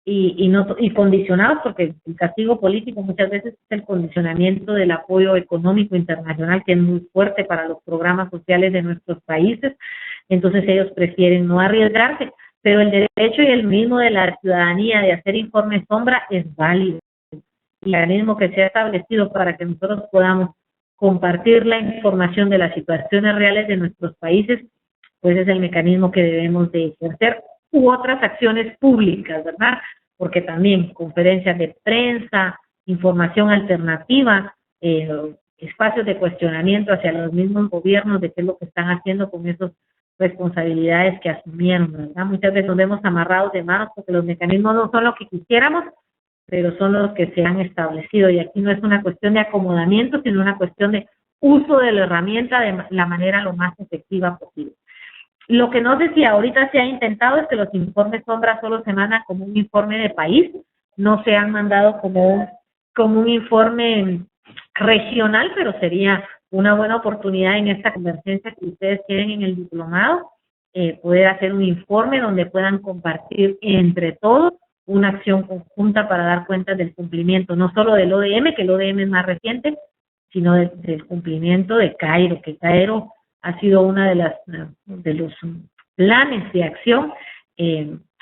y condicionados, porque el castigo político muchas veces es el condicionamiento del apoyo económico internacional, que es muy fuerte para los programas sociales de nuestros países. Entonces ellos prefieren no arriesgarse, pero el derecho y el mismo de la ciudadanía de hacer informes sombra es válido. El mecanismo que se ha establecido para que nosotros podamos compartir la información de las situaciones reales de nuestros países, pues es el mecanismo que debemos de ejercer, u otras acciones públicas, ¿verdad? Porque también conferencias de prensa, información alternativa, espacios de cuestionamiento hacia los mismos gobiernos de qué es lo que están haciendo con esas responsabilidades que asumieron, ¿verdad? Muchas veces nos vemos amarrados de manos porque los mecanismos no son lo que quisiéramos, pero son los que se han establecido, y aquí no es una cuestión de acomodamiento, sino una cuestión de uso de la herramienta de la manera lo más efectiva posible. Lo que no sé si ahorita se ha intentado es que los informes sombra solo se mandan como un informe de país, no se han mandado como un informe regional, pero sería una buena oportunidad en esta convergencia que ustedes tienen en el diplomado, poder hacer un informe donde puedan compartir entre todos una acción conjunta para dar cuenta del cumplimiento, no solo del ODM, que el ODM es más reciente, sino del cumplimiento de Cairo, que Cairo ha sido una de los planes de acción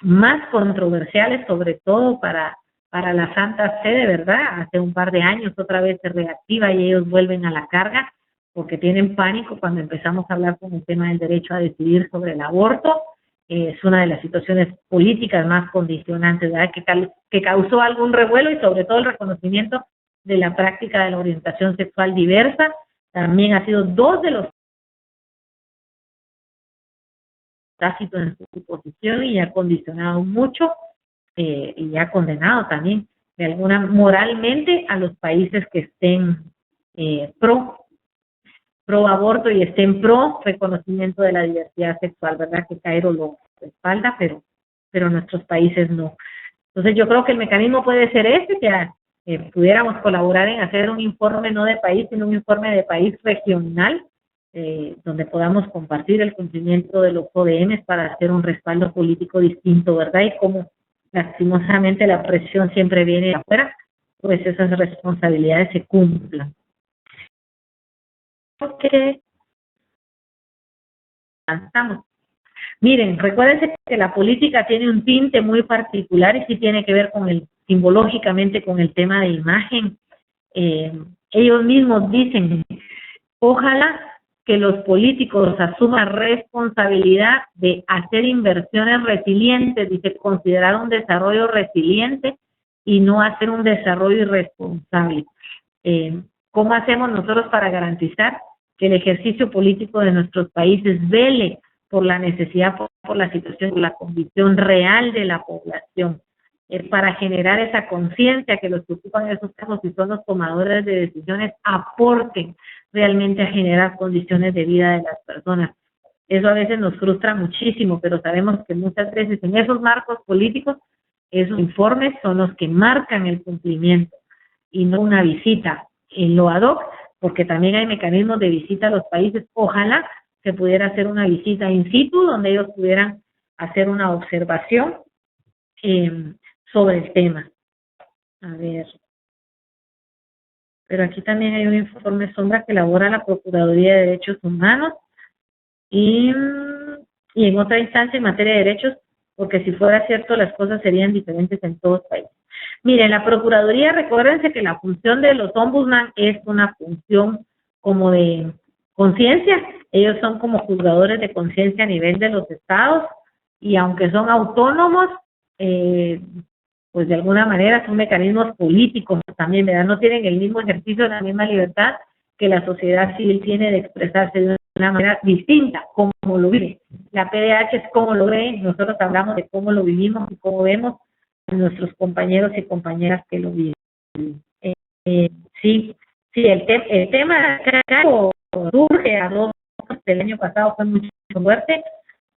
más controversiales, sobre todo para la Santa Sede, ¿verdad? Hace un par de años otra vez se reactiva y ellos vuelven a la carga porque tienen pánico cuando empezamos a hablar con el tema del derecho a decidir sobre el aborto. Es una de las situaciones políticas más condicionantes, ¿verdad? Que causó algún revuelo, y sobre todo el reconocimiento de la práctica de la orientación sexual diversa. También ha sido dos de los tácito en su posición y ha condicionado mucho y ha condenado también de alguna moralmente a los países que estén pro aborto y estén pro reconocimiento de la diversidad sexual, ¿verdad? Que Cairo lo respalda, pero nuestros países no. Entonces yo creo que el mecanismo puede ser que pudiéramos colaborar en hacer un informe no de país, sino un informe de país regional, donde podamos compartir el cumplimiento de los ODMs para hacer un respaldo político distinto, ¿verdad? Y como lastimosamente la presión siempre viene de afuera, pues esas responsabilidades se cumplan. Porque avanzamos. Miren, recuérdense que la política tiene un tinte muy particular y sí tiene que ver simbológicamente con el tema de imagen. Ellos mismos dicen, ojalá que los políticos asuman responsabilidad de hacer inversiones resilientes, dice, considerar un desarrollo resiliente y no hacer un desarrollo irresponsable. ¿Cómo hacemos nosotros para garantizar que el ejercicio político de nuestros países vele por la necesidad, por la situación, por la condición real de la población? Para generar esa conciencia que los que ocupan esos casos y son los tomadores de decisiones aporten realmente a generar condiciones de vida de las personas. Eso a veces nos frustra muchísimo, pero sabemos que muchas veces en esos marcos políticos, esos informes son los que marcan el cumplimiento y no una visita en lo ad hoc, porque también hay mecanismos de visita a los países. Ojalá se pudiera hacer una visita in situ donde ellos pudieran hacer una observación sobre el tema. A ver. Pero aquí también hay un informe sombra que elabora la Procuraduría de Derechos Humanos y en otra instancia en materia de derechos, porque si fuera cierto las cosas serían diferentes en todos los países. Miren, la Procuraduría, recuérdense que la función de los ombudsman es una función como de conciencia. Ellos son como juzgadores de conciencia a nivel de los estados, y aunque son autónomos, pues de alguna manera son mecanismos políticos también, ¿verdad? No tienen el mismo ejercicio, la misma libertad que la sociedad civil tiene de expresarse de una manera distinta, como lo vive. La PDH es como lo ve, nosotros hablamos de cómo lo vivimos y cómo vemos a nuestros compañeros y compañeras que lo viven. Sí, el tema surge a dos del año pasado, fue muy fuerte,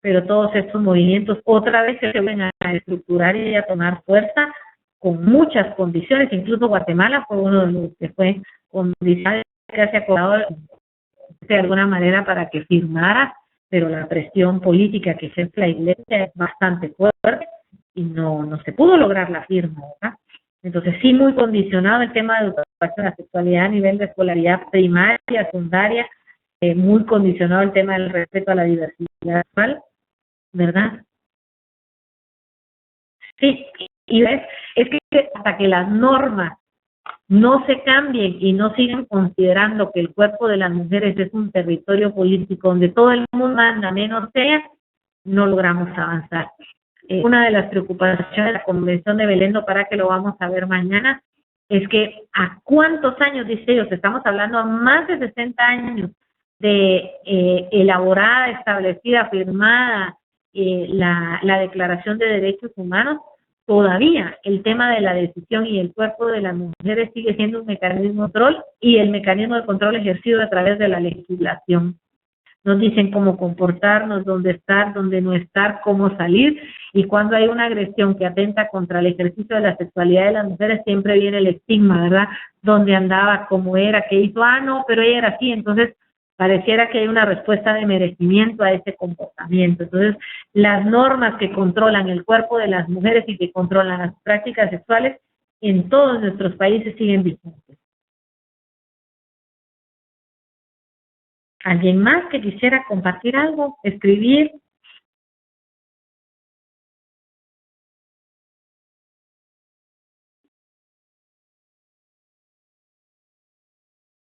pero todos estos movimientos otra vez se vuelven a estructurar y a tomar fuerza con muchas condiciones. Incluso Guatemala fue uno de los que fue condicionado que se acordado de alguna manera para que firmara, pero la presión política que ejerce la Iglesia es bastante fuerte y no se pudo lograr la firma, ¿verdad? Entonces sí, muy condicionado el tema de educación de la sexualidad a nivel de escolaridad primaria, secundaria, muy condicionado el tema del respeto a la diversidad sexual, ¿verdad? Sí, y ves, es que hasta que las normas no se cambien y no sigan considerando que el cuerpo de las mujeres es un territorio político donde todo el mundo manda menos sea, no logramos avanzar. Una de las preocupaciones de la Convención de Belén, para que lo vamos a ver mañana, es que a cuántos años, dice ellos, estamos hablando a más de 60 años de elaborada, establecida, firmada la Declaración de Derechos Humanos, todavía el tema de la decisión y el cuerpo de las mujeres sigue siendo un mecanismo de control y el mecanismo de control ejercido a través de la legislación. Nos dicen cómo comportarnos, dónde estar, dónde no estar, cómo salir, y cuando hay una agresión que atenta contra el ejercicio de la sexualidad de las mujeres siempre viene el estigma, ¿verdad? Dónde andaba, cómo era, qué hizo, no, pero ella era así. Entonces pareciera que hay una respuesta de merecimiento a ese comportamiento. Entonces, las normas que controlan el cuerpo de las mujeres y que controlan las prácticas sexuales en todos nuestros países siguen vigentes. ¿Alguien más que quisiera compartir algo, escribir?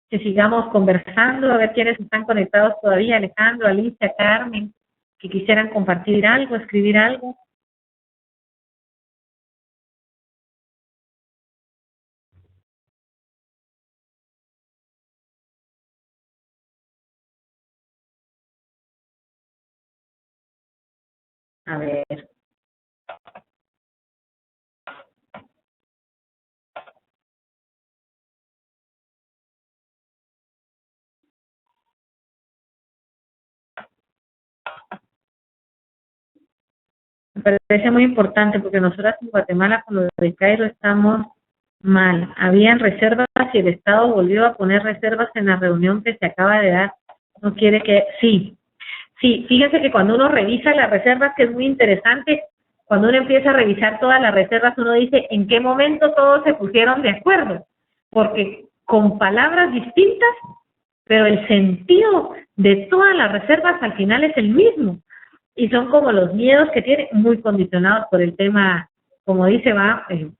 Que sigamos conversando, a ver quiénes están conectados todavía, Alejandro, Alicia, Carmen, que quisieran compartir algo, escribir algo. A ver. Me parece muy importante porque nosotras en Guatemala con lo de Cairo estamos mal. Habían reservas y el Estado volvió a poner reservas en la reunión que se acaba de dar. No quiere que... Sí, fíjense que cuando uno revisa las reservas, que es muy interesante, cuando uno empieza a revisar todas las reservas, uno dice en qué momento todos se pusieron de acuerdo, porque con palabras distintas, pero el sentido de todas las reservas al final es el mismo. Y son como los miedos que tiene, muy condicionados por el tema, como dice,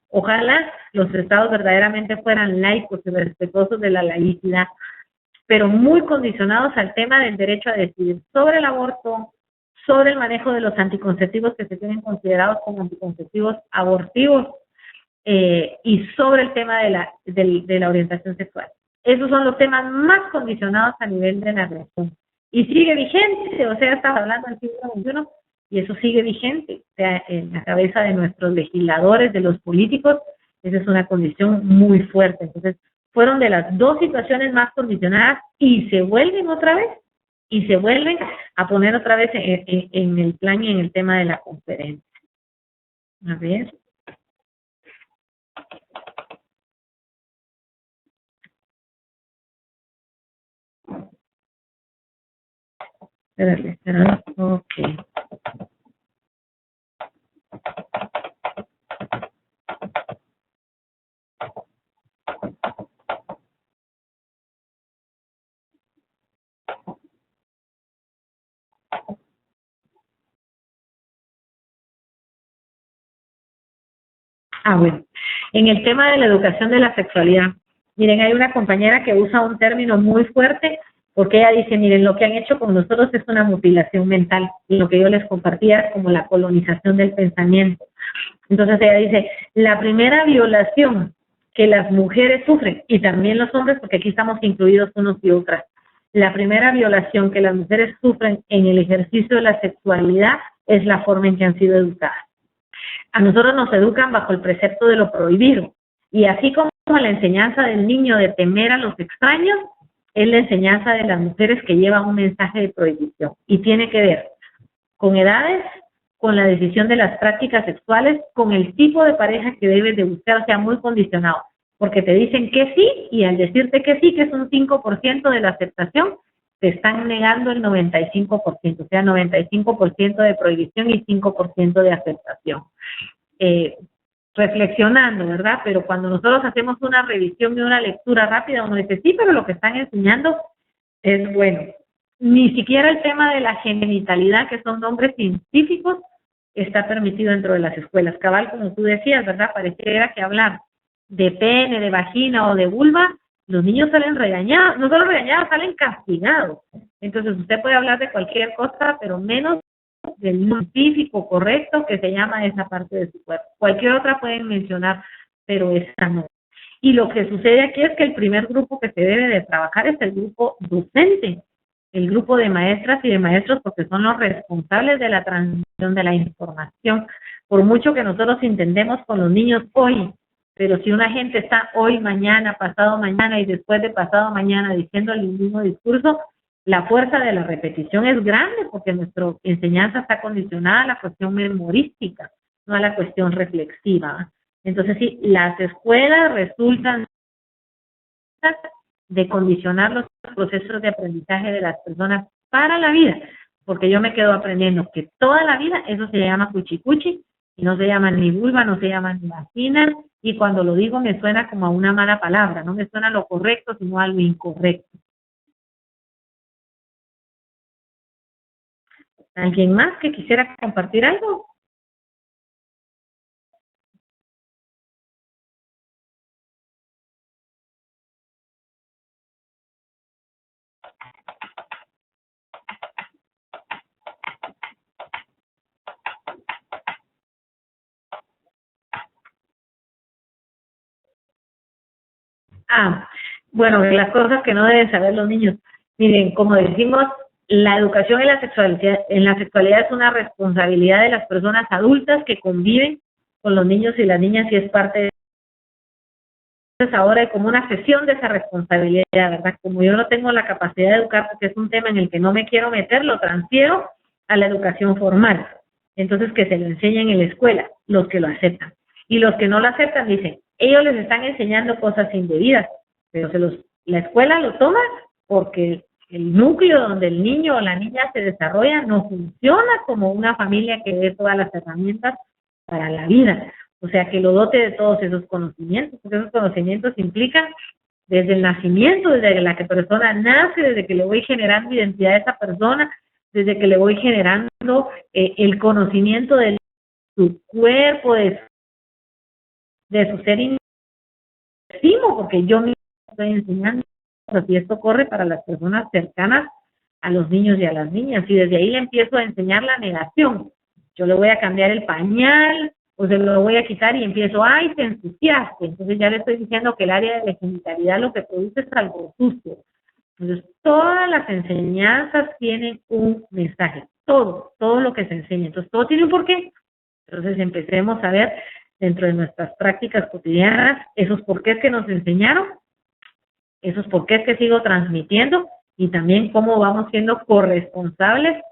ojalá los estados verdaderamente fueran laicos y respetuosos de la laicidad, pero muy condicionados al tema del derecho a decidir sobre el aborto, sobre el manejo de los anticonceptivos que se tienen considerados como anticonceptivos abortivos y sobre el tema de la orientación sexual. Esos son los temas más condicionados a nivel de la relación. Y sigue vigente, o sea, estamos hablando del siglo XXI y eso sigue vigente. O sea, en la cabeza de nuestros legisladores, de los políticos, esa es una condición muy fuerte. Entonces, fueron de las dos situaciones más condicionadas y se vuelven otra vez, y se vuelven a poner otra vez en el plan y en el tema de la conferencia. A ver. Espérate. Ok. Bueno, en el tema de la educación de la sexualidad, miren, hay una compañera que usa un término muy fuerte porque ella dice, miren, lo que han hecho con nosotros es una mutilación mental, y lo que yo les compartía es como la colonización del pensamiento. Entonces ella dice, la primera violación que las mujeres sufren, y también los hombres, porque aquí estamos incluidos unos y otras, la primera violación que las mujeres sufren en el ejercicio de la sexualidad es la forma en que han sido educadas. A nosotros nos educan bajo el precepto de lo prohibido, y así como la enseñanza del niño de temer a los extraños, es la enseñanza de las mujeres que lleva un mensaje de prohibición, y tiene que ver con edades, con la decisión de las prácticas sexuales, con el tipo de pareja que debes de buscar, o sea, muy condicionado, porque te dicen que sí, y al decirte que sí, que es un 5% de la aceptación, te están negando el 95%, o sea, 95% de prohibición y 5% de aceptación. Reflexionando, ¿verdad? Pero cuando nosotros hacemos una revisión y una lectura rápida, uno dice, sí, pero lo que están enseñando es bueno. Ni siquiera el tema de la genitalidad, que son nombres científicos, está permitido dentro de las escuelas. Cabal, como tú decías, ¿verdad? Pareciera que hablar de pene, de vagina o de vulva, los niños salen regañados, no solo regañados, salen castigados. Entonces usted puede hablar de cualquier cosa, pero menos del científico correcto que se llama esa parte de su cuerpo. Cualquier otra pueden mencionar, pero esa no. Y lo que sucede aquí es que el primer grupo que se debe de trabajar es el grupo docente, el grupo de maestras y de maestros, porque son los responsables de la transmisión de la información. Por mucho que nosotros intentemos con los niños hoy, pero si una gente está hoy, mañana, pasado mañana y después de pasado mañana diciendo el mismo discurso, la fuerza de la repetición es grande, porque nuestra enseñanza está condicionada a la cuestión memorística, no a la cuestión reflexiva. Entonces, sí, las escuelas resultan de condicionar los procesos de aprendizaje de las personas para la vida, porque yo me quedo aprendiendo que toda la vida eso se llama cuchicuchi, y no se llama ni vulva, no se llama ni vagina, y cuando lo digo me suena como a una mala palabra, no me suena a lo correcto, sino a lo incorrecto. ¿Alguien más que quisiera compartir algo? Bueno, las cosas que no deben saber los niños. Miren, como decimos, la educación en la sexualidad es una responsabilidad de las personas adultas que conviven con los niños y las niñas y es parte de... Entonces ahora hay como una cesión de esa responsabilidad, ¿verdad? Como yo no tengo la capacidad de educar porque es un tema en el que no me quiero meter, lo transfiero a la educación formal. Entonces que se lo enseñen en la escuela, los que lo aceptan. Y los que no lo aceptan dicen, ellos les están enseñando cosas indebidas, pero la escuela lo toma porque el núcleo donde el niño o la niña se desarrolla no funciona como una familia que dé todas las herramientas para la vida. O sea, que lo dote de todos esos conocimientos, porque esos conocimientos implican desde el nacimiento, desde la que persona nace, desde que le voy generando identidad a esa persona, desde que le voy generando el conocimiento de su cuerpo, de su ser íntimo, porque yo mismo estoy enseñando, y esto corre para las personas cercanas a los niños y a las niñas, y desde ahí le empiezo a enseñar la negación. Yo le voy a cambiar el pañal, o se lo voy a quitar y empiezo, ay, te ensuciaste. Entonces ya le estoy diciendo que el área de la genitalidad lo que produce es algo sucio. Entonces todas las enseñanzas tienen un mensaje, todo lo que se enseña. Entonces todo tiene un porqué. Entonces empecemos a ver dentro de nuestras prácticas cotidianas esos porqués que nos enseñaron, esos porqués que sigo transmitiendo y también cómo vamos siendo corresponsables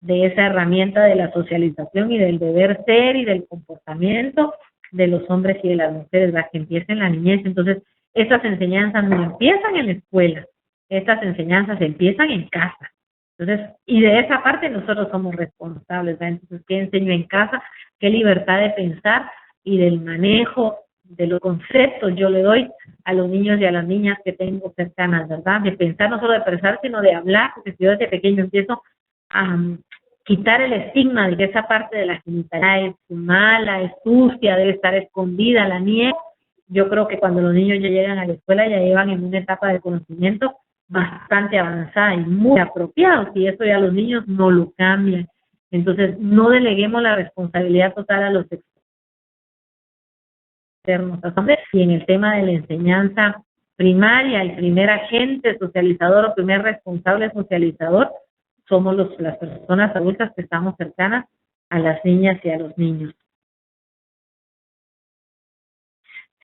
de esa herramienta de la socialización y del deber ser y del comportamiento de los hombres y de las mujeres, las que empiezan en la niñez. Entonces, estas enseñanzas no empiezan en la escuela, estas enseñanzas empiezan en casa. Entonces, y de esa parte nosotros somos responsables, ¿verdad? Entonces, ¿qué enseño en casa? ¿Qué libertad de pensar y del manejo de los conceptos yo le doy a los niños y a las niñas que tengo cercanas, ¿verdad? De pensar, no solo de pensar, sino de hablar, porque si yo desde pequeño empiezo a quitar el estigma de que esa parte de la genitalidad es mala, es sucia, debe estar escondida, la nieve. Yo creo que cuando los niños ya llegan a la escuela ya llevan en una etapa de conocimiento bastante avanzada y muy apropiados, y eso ya los niños no lo cambian. Entonces, no deleguemos la responsabilidad total a los externos. Y en el tema de la enseñanza primaria, el primer agente socializador o primer responsable socializador somos las personas adultas que estamos cercanas a las niñas y a los niños.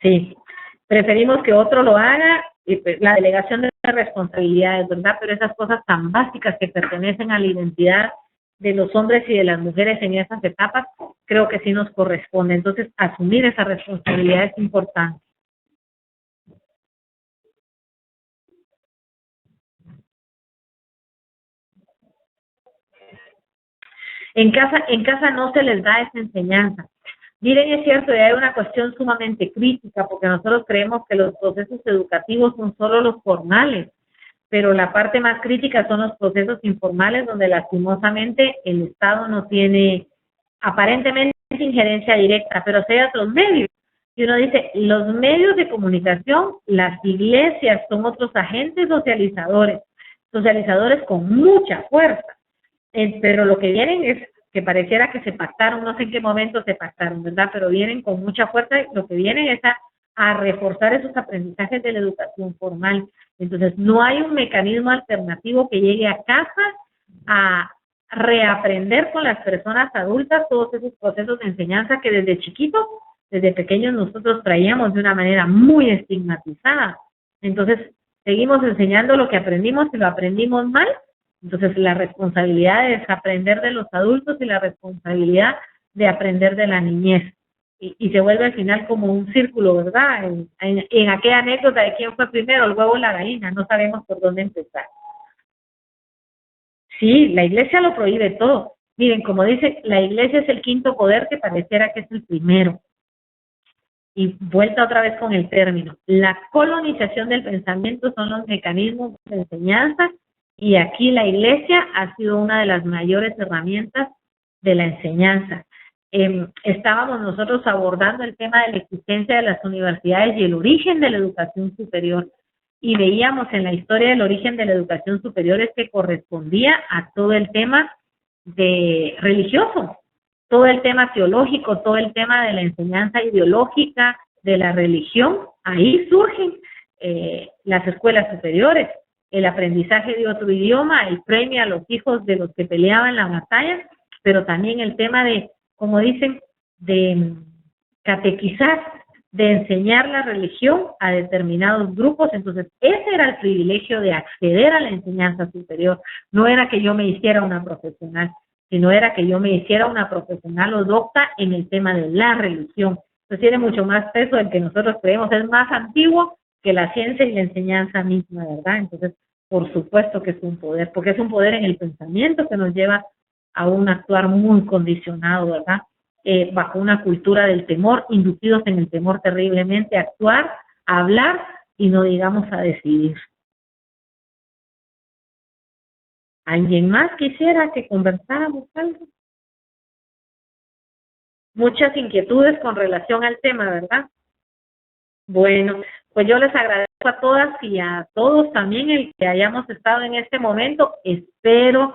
Sí, preferimos que otro lo haga, y la delegación de responsabilidades, ¿verdad? Pero esas cosas tan básicas que pertenecen a la identidad de los hombres y de las mujeres en esas etapas, creo que sí nos corresponde. Entonces, asumir esa responsabilidad es importante. En casa no se les da esa enseñanza. Miren, es cierto, y hay una cuestión sumamente crítica, porque nosotros creemos que los procesos educativos son solo los formales, pero la parte más crítica son los procesos informales, donde lastimosamente el Estado no tiene aparentemente injerencia directa, pero sí hay otros medios. Y uno dice, los medios de comunicación, las iglesias son otros agentes socializadores con mucha fuerza. Pero lo que vienen es que pareciera que se pactaron, no sé en qué momento se pactaron, ¿verdad? Pero vienen con mucha fuerza, y lo que vienen es a reforzar esos aprendizajes de la educación formal. Entonces, no hay un mecanismo alternativo que llegue a casa a reaprender con las personas adultas todos esos procesos de enseñanza que desde chiquitos, desde pequeños nosotros traíamos de una manera muy estigmatizada. Entonces, seguimos enseñando lo que aprendimos y lo aprendimos mal. Entonces, la responsabilidad es aprender de los adultos y la responsabilidad de aprender de la niñez. Y se vuelve al final como un círculo, ¿verdad? En aquella anécdota de quién fue primero, el huevo o la gallina, no sabemos por dónde empezar. Sí, la iglesia lo prohíbe todo. Miren, como dice, la iglesia es el quinto poder que pareciera que es el primero. Y vuelta otra vez con el término. La colonización del pensamiento son los mecanismos de enseñanza, y aquí la iglesia ha sido una de las mayores herramientas de la enseñanza. Estábamos nosotros abordando el tema de la existencia de las universidades y el origen de la educación superior, y veíamos en la historia del origen de la educación superior es que correspondía a todo el tema de religioso, todo el tema teológico, todo el tema de la enseñanza ideológica de la religión. Ahí surgen las escuelas superiores, el aprendizaje de otro idioma, el premio a los hijos de los que peleaban la batalla, pero también el tema de, como dicen, de catequizar, de enseñar la religión a determinados grupos. Entonces, ese era el privilegio de acceder a la enseñanza superior. No era que yo me hiciera una profesional, sino era que yo me hiciera una profesional o docta en el tema de la religión. Entonces, tiene mucho más peso del que nosotros creemos, es más antiguo que la ciencia y la enseñanza misma, ¿verdad? Entonces, por supuesto que es un poder, porque es un poder en el pensamiento que nos lleva a un actuar muy condicionado, ¿verdad? Bajo una cultura del temor, inducidos en el temor terriblemente, a actuar, a hablar y no digamos a decidir. ¿Alguien más quisiera que conversáramos algo? Muchas inquietudes con relación al tema, ¿verdad? Bueno, pues yo les agradezco a todas y a todos también el que hayamos estado en este momento. Espero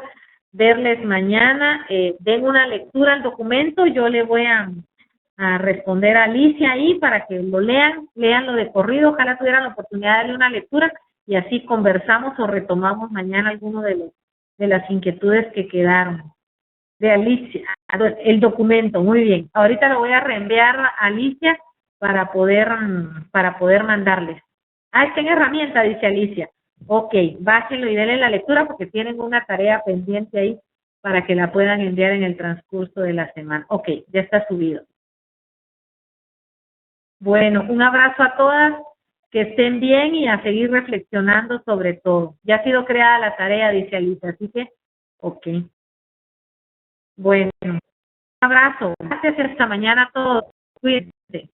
verles mañana. Den una lectura al documento. Yo le voy a responder a Alicia ahí para que lo leanlo de corrido. Ojalá tuvieran la oportunidad de darle una lectura y así conversamos o retomamos mañana alguno de las inquietudes que quedaron. De Alicia, el documento, muy bien. Ahorita lo voy a reenviar a Alicia para poder mandarles. Está en herramienta, dice Alicia. Ok, bájenlo y denle la lectura porque tienen una tarea pendiente ahí para que la puedan enviar en el transcurso de la semana. Ok, ya está subido. Bueno, un abrazo a todas, que estén bien y a seguir reflexionando sobre todo. Ya ha sido creada la tarea, dice Alicia, así que, ok. Bueno, un abrazo. Gracias, hasta mañana a todos. Cuídense.